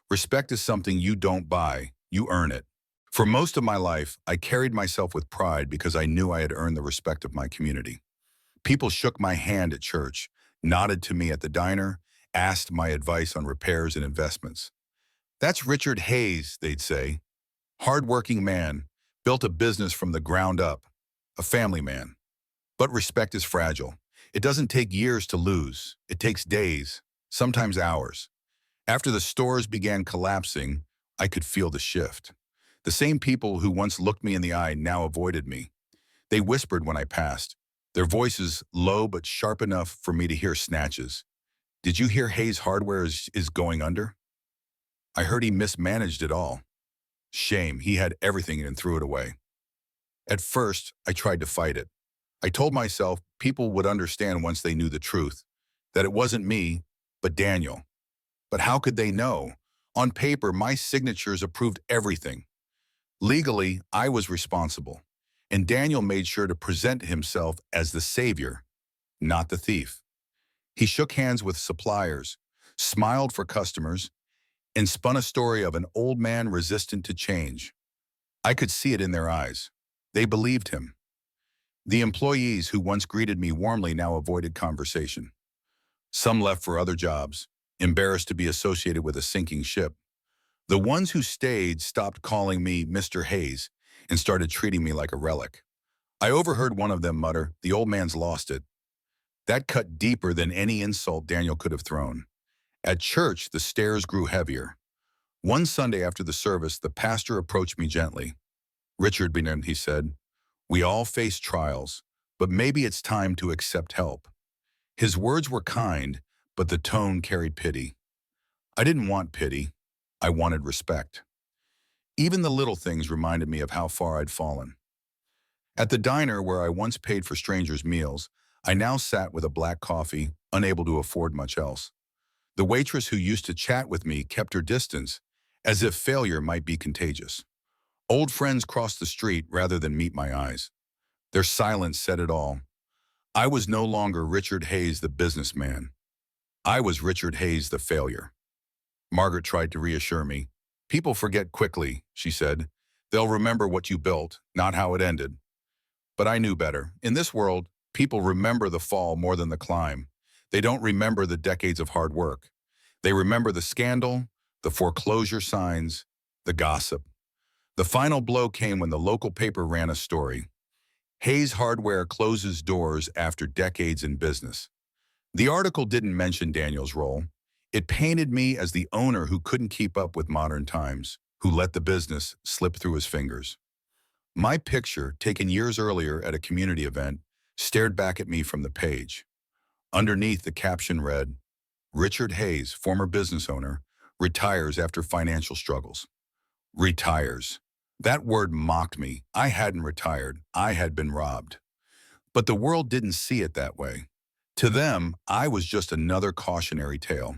Respect is something you don't buy, you earn it. For most of my life, I carried myself with pride because I knew I had earned the respect of my community. People shook my hand at church, nodded to me at the diner, asked my advice on repairs and investments. "That's Richard Hayes," they'd say. "Hardworking man, built a business from the ground up, a family man." But respect is fragile. It doesn't take years to lose. It takes days, sometimes hours. After the stores began collapsing, I could feel the shift. The same people who once looked me in the eye now avoided me. They whispered when I passed, their voices low but sharp enough for me to hear snatches. "Did you hear Hayes Hardware is going under?" I heard he mismanaged it all. Shame, he had everything and threw it away. At first, I tried to fight it. I told myself people would understand once they knew the truth, that it wasn't me, but Daniel. But how could they know? On paper, my signatures approved everything. Legally, I was responsible, and Daniel made sure to present himself as the savior, not the thief. He shook hands with suppliers, smiled for customers, and spun a story of an old man resistant to change. I could see it in their eyes. They believed him. The employees who once greeted me warmly now avoided conversation. Some left for other jobs, embarrassed to be associated with a sinking ship. The ones who stayed stopped calling me Mr. Hayes and started treating me like a relic. I overheard one of them mutter, "The old man's lost it." That cut deeper than any insult Daniel could have thrown. At church, the stares grew heavier. One Sunday after the service, the pastor approached me gently. "Richard Benham," he said, "we all face trials, but maybe it's time to accept help." His words were kind, but the tone carried pity. I didn't want pity. I wanted respect. Even the little things reminded me of how far I'd fallen. At the diner where I once paid for strangers' meals, I now sat with a black coffee, unable to afford much else. The waitress who used to chat with me kept her distance, as if failure might be contagious. Old friends crossed the street rather than meet my eyes. Their silence said it all. I was no longer Richard Hayes the businessman. I was Richard Hayes the failure. Margaret tried to reassure me. "People forget quickly," she said. "They'll remember what you built, not how it ended." But I knew better. In this world, people remember the fall more than the climb. They don't remember the decades of hard work. They remember the scandal, the foreclosure signs, the gossip. The final blow came when the local paper ran a story. Hayes Hardware closes doors after decades in business. The article didn't mention Daniel's role. It painted me as the owner who couldn't keep up with modern times, who let the business slip through his fingers. My picture, taken years earlier at a community event, stared back at me from the page. Underneath, the caption read, "Richard Hayes, former business owner, retires after financial struggles." Retires. That word mocked me. I hadn't retired. I had been robbed. But the world didn't see it that way. To them, I was just another cautionary tale.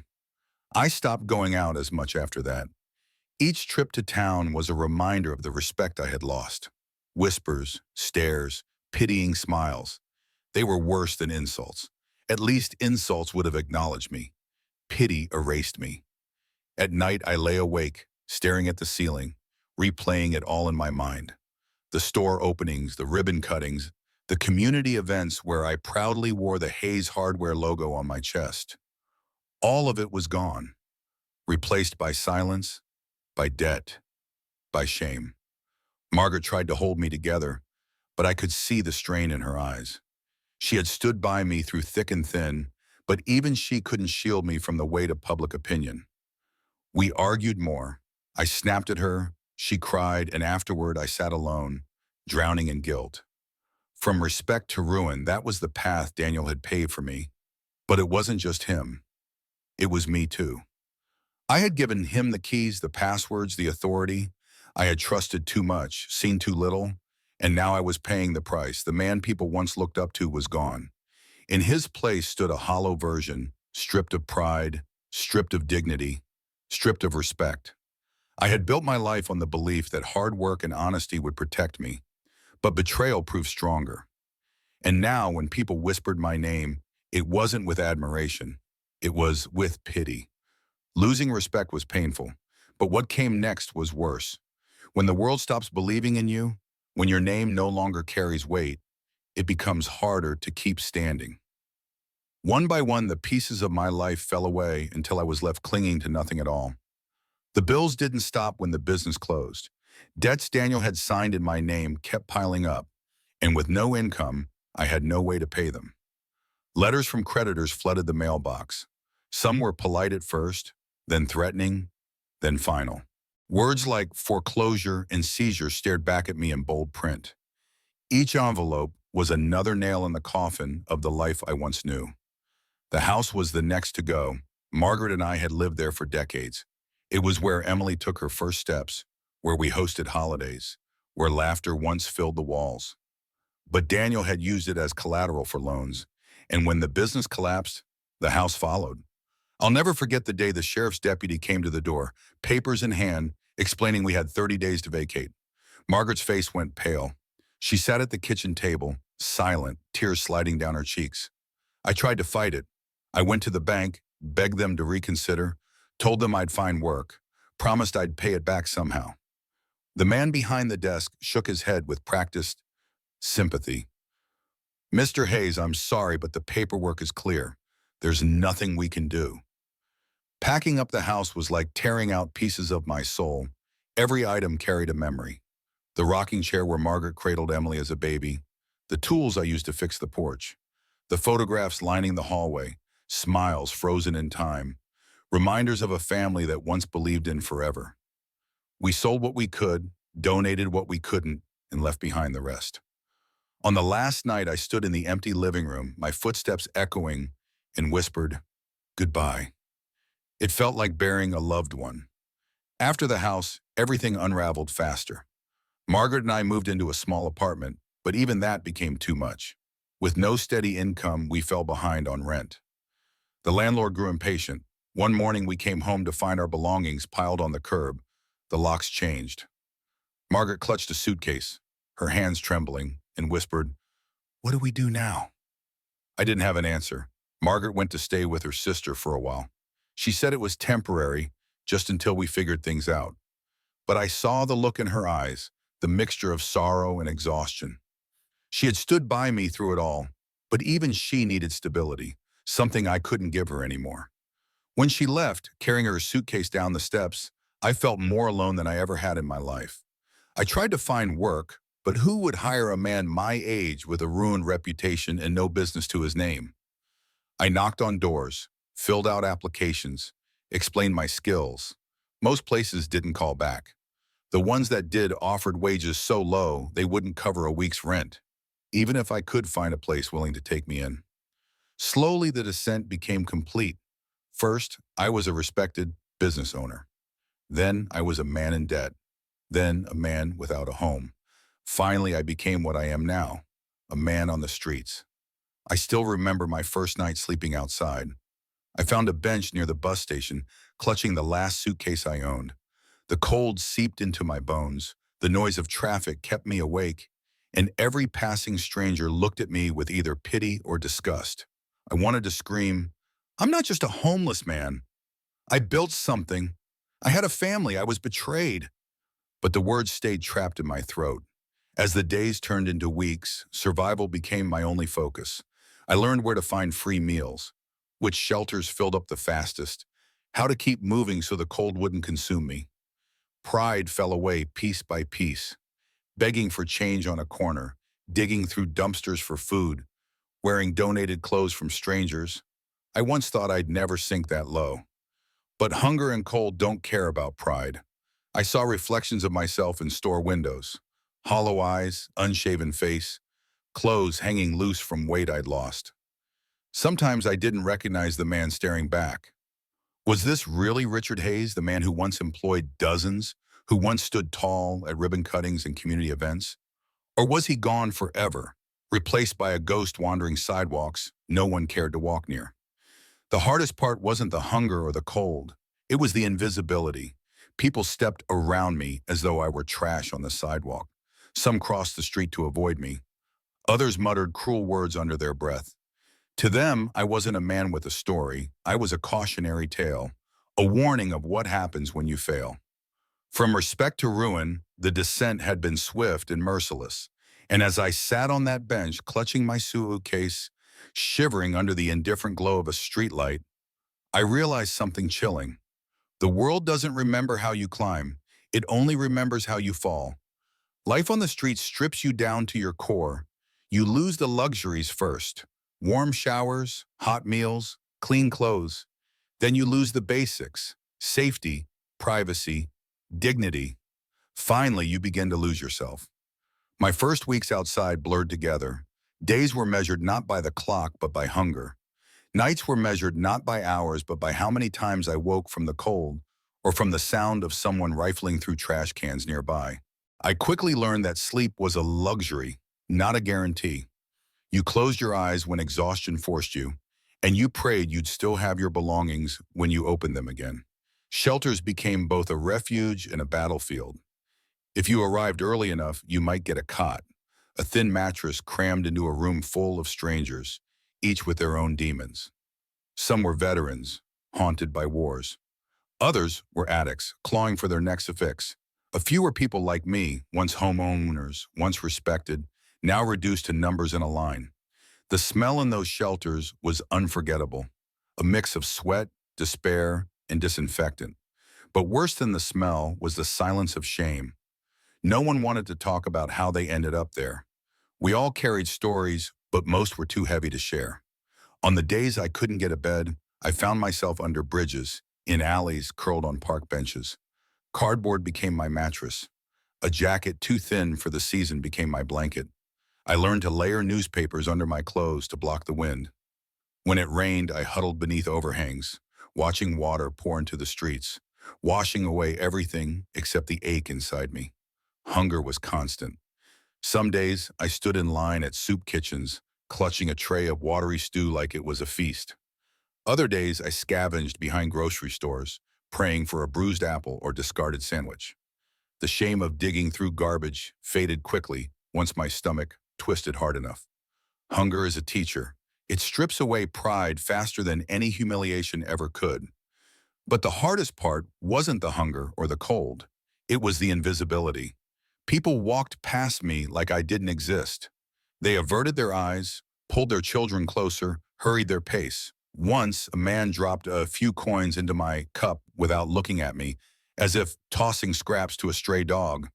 I stopped going out as much after that. Each trip to town was a reminder of the respect I had lost. Whispers, stares, pitying smiles. They were worse than insults. At least insults would have acknowledged me. Pity erased me. At night, I lay awake, staring at the ceiling, replaying it all in my mind. The store openings, the ribbon cuttings, the community events where I proudly wore the Hayes Hardware logo on my chest. All of it was gone, replaced by silence, by debt, by shame. Margaret tried to hold me together, but I could see the strain in her eyes. She had stood by me through thick and thin, but even she couldn't shield me from the weight of public opinion. We argued more. I snapped at her, she cried, and afterward I sat alone, drowning in guilt. From respect to ruin, that was the path Daniel had paved for me. But it wasn't just him. It was me too. I had given him the keys, the passwords, the authority. I had trusted too much, seen too little, and now I was paying the price. The man people once looked up to was gone. In his place stood a hollow version, stripped of pride, stripped of dignity, stripped of respect. I had built my life on the belief that hard work and honesty would protect me, but betrayal proved stronger. And now, when people whispered my name, it wasn't with admiration. It was with pity. Losing respect was painful, but what came next was worse. When the world stops believing in you, when your name no longer carries weight, it becomes harder to keep standing. One by one, the pieces of my life fell away until I was left clinging to nothing at all. The bills didn't stop when the business closed. Debts Daniel had signed in my name kept piling up, and with no income, I had no way to pay them. Letters from creditors flooded the mailbox. Some were polite at first, then threatening, then final. Words like foreclosure and seizure stared back at me in bold print. Each envelope was another nail in the coffin of the life I once knew. The house was the next to go. Margaret and I had lived there for decades. It was where Emily took her first steps, where we hosted holidays, where laughter once filled the walls. But Daniel had used it as collateral for loans, and when the business collapsed, the house followed. I'll never forget the day the sheriff's deputy came to the door, papers in hand, explaining we had 30 days to vacate. Margaret's face went pale. She sat at the kitchen table, silent, tears sliding down her cheeks. I tried to fight it. I went to the bank, begged them to reconsider, told them I'd find work, promised I'd pay it back somehow. The man behind the desk shook his head with practiced sympathy. "Mr. Hayes, I'm sorry, but the paperwork is clear. There's nothing we can do." Packing up the house was like tearing out pieces of my soul. Every item carried a memory. The rocking chair where Margaret cradled Emily as a baby, the tools I used to fix the porch, the photographs lining the hallway, smiles frozen in time, reminders of a family that once believed in forever. We sold what we could, donated what we couldn't, and left behind the rest. On the last night, I stood in the empty living room, my footsteps echoing, and whispered, "Goodbye." It felt like burying a loved one. After the house, everything unraveled faster. Margaret and I moved into a small apartment, but even that became too much. With no steady income, we fell behind on rent. The landlord grew impatient. One morning, we came home to find our belongings piled on the curb. The locks changed. Margaret clutched a suitcase, her hands trembling, and whispered, "What do we do now?" I didn't have an answer. Margaret went to stay with her sister for a while. She said it was temporary, just until we figured things out. But I saw the look in her eyes, the mixture of sorrow and exhaustion. She had stood by me through it all, but even she needed stability, something I couldn't give her anymore. When she left, carrying her suitcase down the steps, I felt more alone than I ever had in my life. I tried to find work, but who would hire a man my age with a ruined reputation and no business to his name? I knocked on doors, filled out applications, explained my skills. Most places didn't call back. The ones that did offered wages so low they wouldn't cover a week's rent, even if I could find a place willing to take me in. Slowly, the descent became complete. First, I was a respected business owner. Then I was a man in debt. Then a man without a home. Finally, I became what I am now, a man on the streets. I still remember my first night sleeping outside. I found a bench near the bus station, clutching the last suitcase I owned. The cold seeped into my bones. The noise of traffic kept me awake, and every passing stranger looked at me with either pity or disgust. I wanted to scream, "I'm not just a homeless man. I built something. I had a family. I was betrayed." But the words stayed trapped in my throat. As the days turned into weeks, survival became my only focus. I learned where to find free meals, which shelters filled up the fastest, how to keep moving so the cold wouldn't consume me. Pride fell away piece by piece, begging for change on a corner, digging through dumpsters for food, wearing donated clothes from strangers. I once thought I'd never sink that low. But hunger and cold don't care about pride. I saw reflections of myself in store windows, hollow eyes, unshaven face, clothes hanging loose from weight I'd lost. Sometimes I didn't recognize the man staring back. Was this really Richard Hayes, the man who once employed dozens, who once stood tall at ribbon cuttings and community events? Or was he gone forever, replaced by a ghost wandering sidewalks no one cared to walk near? The hardest part wasn't the hunger or the cold. It was the invisibility. People stepped around me as though I were trash on the sidewalk. Some crossed the street to avoid me. Others muttered cruel words under their breath. To them, I wasn't a man with a story. I was a cautionary tale, a warning of what happens when you fail. From respect to ruin, the descent had been swift and merciless. And as I sat on that bench, clutching my suitcase, shivering under the indifferent glow of a streetlight, I realized something chilling. The world doesn't remember how you climb. It only remembers how you fall. Life on the street strips you down to your core. You lose the luxuries first. Warm showers, hot meals, clean clothes. Then you lose the basics: safety, privacy, dignity. Finally, you begin to lose yourself. My first weeks outside blurred together. Days were measured not by the clock, but by hunger. Nights were measured not by hours, but by how many times I woke from the cold or from the sound of someone rifling through trash cans nearby. I quickly learned that sleep was a luxury, not a guarantee. You closed your eyes when exhaustion forced you, and you prayed you'd still have your belongings when you opened them again. Shelters became both a refuge and a battlefield. If you arrived early enough, you might get a cot, a thin mattress crammed into a room full of strangers, each with their own demons. Some were veterans, haunted by wars. Others were addicts, clawing for their next fix. A few were people like me, once homeowners, once respected, now reduced to numbers in a line. The smell in those shelters was unforgettable, a mix of sweat, despair, and disinfectant. But worse than the smell was the silence of shame. No one wanted to talk about how they ended up there. We all carried stories, but most were too heavy to share. On the days I couldn't get a bed, I found myself under bridges, in alleys curled on park benches. Cardboard became my mattress. A jacket too thin for the season became my blanket. I learned to layer newspapers under my clothes to block the wind. When it rained, I huddled beneath overhangs, watching water pour into the streets, washing away everything except the ache inside me. Hunger was constant. Some days, I stood in line at soup kitchens, clutching a tray of watery stew like it was a feast. Other days, I scavenged behind grocery stores, praying for a bruised apple or discarded sandwich. The shame of digging through garbage faded quickly once my stomach twisted hard enough. Hunger is a teacher. It strips away pride faster than any humiliation ever could. But the hardest part wasn't the hunger or the cold. It was the invisibility. People walked past me like I didn't exist. They averted their eyes, pulled their children closer, hurried their pace. Once, a man dropped a few coins into my cup without looking at me, as if tossing scraps to a stray dog.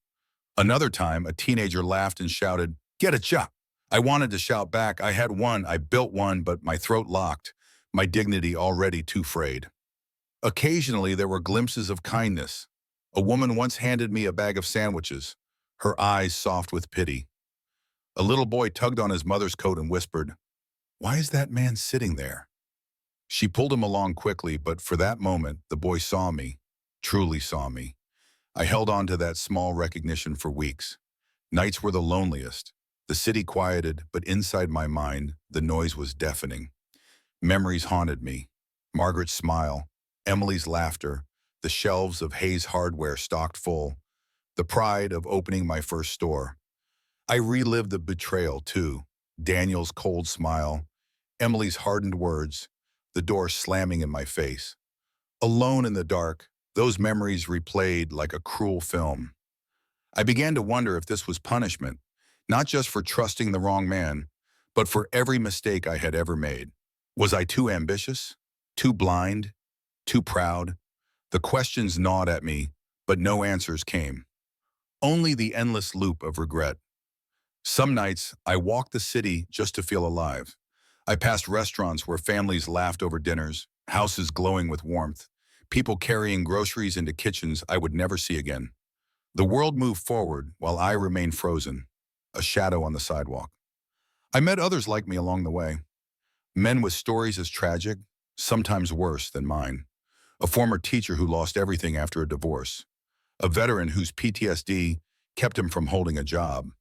Another time, a teenager laughed and shouted, "Get a job." I wanted to shout back, I had one, I built one, but my throat locked, my dignity already too frayed. Occasionally, there were glimpses of kindness. A woman once handed me a bag of sandwiches, her eyes soft with pity. A little boy tugged on his mother's coat and whispered, "Why is that man sitting there?" She pulled him along quickly, but for that moment, the boy saw me, truly saw me. I held on to that small recognition for weeks. Nights were the loneliest. The city quieted, but inside my mind, the noise was deafening. Memories haunted me. Margaret's smile, Emily's laughter, the shelves of Hayes hardware stocked full, the pride of opening my first store. I relived the betrayal, too. Daniel's cold smile, Emily's hardened words, the door slamming in my face. Alone in the dark, those memories replayed like a cruel film. I began to wonder if this was punishment, not just for trusting the wrong man, but for every mistake I had ever made. Was I too ambitious? Too blind? Too proud? The questions gnawed at me, but no answers came. Only the endless loop of regret. Some nights, I walked the city just to feel alive. I passed restaurants where families laughed over dinners, houses glowing with warmth, people carrying groceries into kitchens I would never see again. The world moved forward while I remained frozen, a shadow on the sidewalk. I met others like me along the way, men with stories as tragic, sometimes worse than mine. A former teacher who lost everything after a divorce, a veteran whose PTSD kept him from holding a job,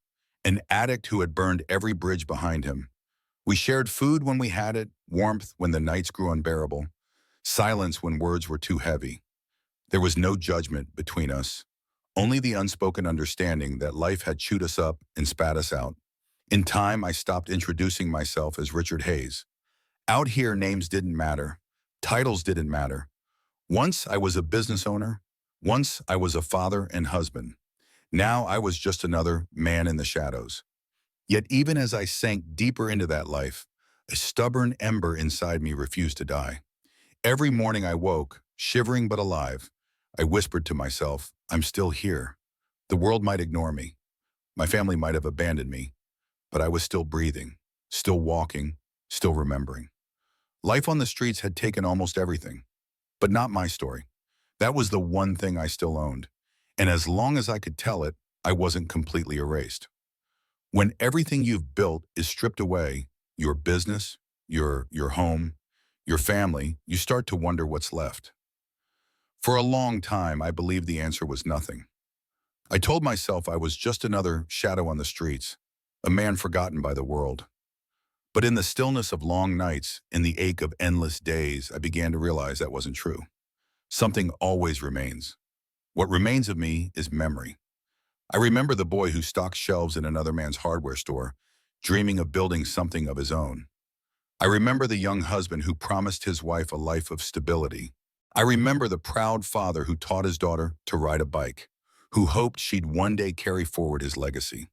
an addict who had burned every bridge behind him. We shared food when we had it, warmth when the nights grew unbearable, silence when words were too heavy. There was no judgment between us, only the unspoken understanding that life had chewed us up and spat us out. In time, I stopped introducing myself as Richard Hayes. Out here, names didn't matter. Titles didn't matter. Once I was a business owner. Once I was a father and husband. Now I was just another man in the shadows. Yet even as I sank deeper into that life, a stubborn ember inside me refused to die. Every morning I woke, shivering but alive. I whispered to myself, I'm still here. The world might ignore me. My family might have abandoned me, but I was still breathing, still walking, still remembering. Life on the streets had taken almost everything, but not my story. That was the one thing I still owned. And as long as I could tell it, I wasn't completely erased. When everything you've built is stripped away, your business, your home, your family, you start to wonder what's left. For a long time, I believed the answer was nothing. I told myself I was just another shadow on the streets, a man forgotten by the world. But in the stillness of long nights, in the ache of endless days, I began to realize that wasn't true. Something always remains. What remains of me is memory. I remember the boy who stocked shelves in another man's hardware store, dreaming of building something of his own. I remember the young husband who promised his wife a life of stability. I remember the proud father who taught his daughter to ride a bike, who hoped she'd one day carry forward his legacy.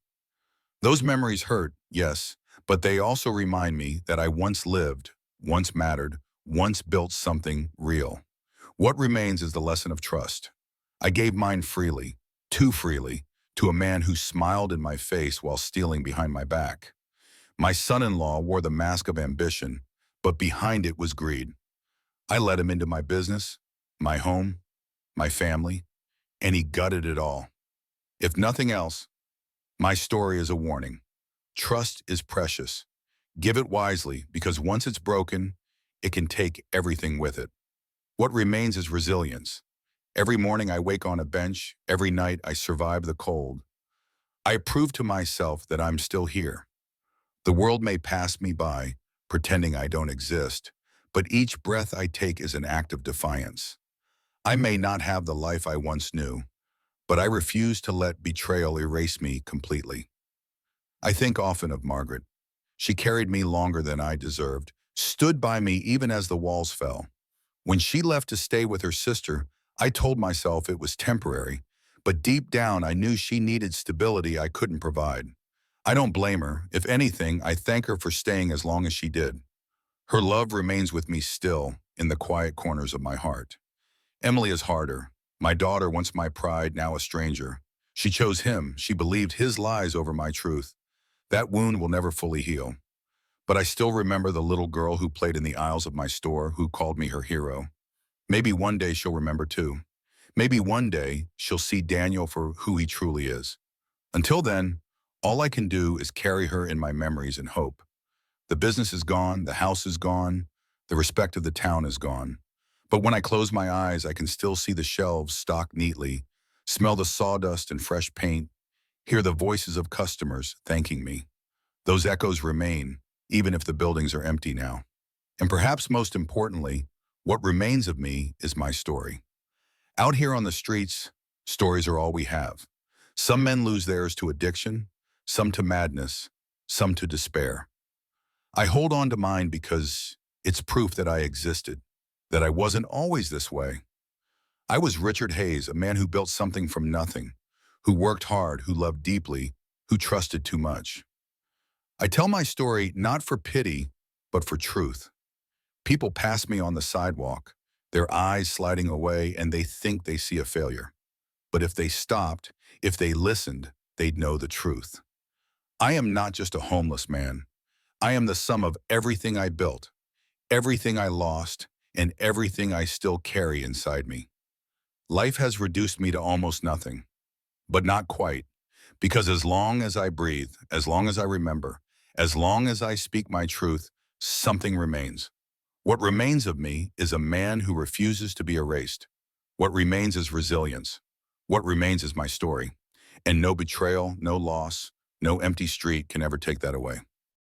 Those memories hurt, yes, but they also remind me that I once lived, once mattered, once built something real. What remains is the lesson of trust. I gave mine freely, too freely, to a man who smiled in my face while stealing behind my back. My son-in-law wore the mask of ambition, but behind it was greed. I let him into my business, my home, my family, and he gutted it all. If nothing else, my story is a warning. Trust is precious. Give it wisely, because once it's broken, it can take everything with it. What remains is resilience. Every morning I wake on a bench, every night I survive the cold. I prove to myself that I'm still here. The world may pass me by, pretending I don't exist, but each breath I take is an act of defiance. I may not have the life I once knew, but I refuse to let betrayal erase me completely. I think often of Margaret. She carried me longer than I deserved, stood by me even as the walls fell. When she left to stay with her sister, I told myself it was temporary, but deep down I knew she needed stability I couldn't provide. I don't blame her. If anything, I thank her for staying as long as she did. Her love remains with me still, in the quiet corners of my heart. Emily is harder. My daughter, once my pride, now a stranger. She chose him. She believed his lies over my truth. That wound will never fully heal. But I still remember the little girl who played in the aisles of my store, who called me her hero. Maybe one day she'll remember too. Maybe one day she'll see Daniel for who he truly is. Until then, all I can do is carry her in my memories and hope. The business is gone, the house is gone, the respect of the town is gone. But when I close my eyes, I can still see the shelves stocked neatly, smell the sawdust and fresh paint, hear the voices of customers thanking me. Those echoes remain, even if the buildings are empty now. And perhaps most importantly, what remains of me is my story. Out here on the streets, stories are all we have. Some men lose theirs to addiction, some to madness, some to despair. I hold on to mine because it's proof that I existed, that I wasn't always this way. I was Richard Hayes, a man who built something from nothing, who worked hard, who loved deeply, who trusted too much. I tell my story not for pity, but for truth. People pass me on the sidewalk, their eyes sliding away, and they think they see a failure. But if they stopped, if they listened, they'd know the truth. I am not just a homeless man. I am the sum of everything I built, everything I lost, and everything I still carry inside me. Life has reduced me to almost nothing, but not quite, because as long as I breathe, as long as I remember, as long as I speak my truth, something remains. What remains of me is a man who refuses to be erased. What remains is resilience. What remains is my story. And no betrayal, no loss, no empty street can ever take that away.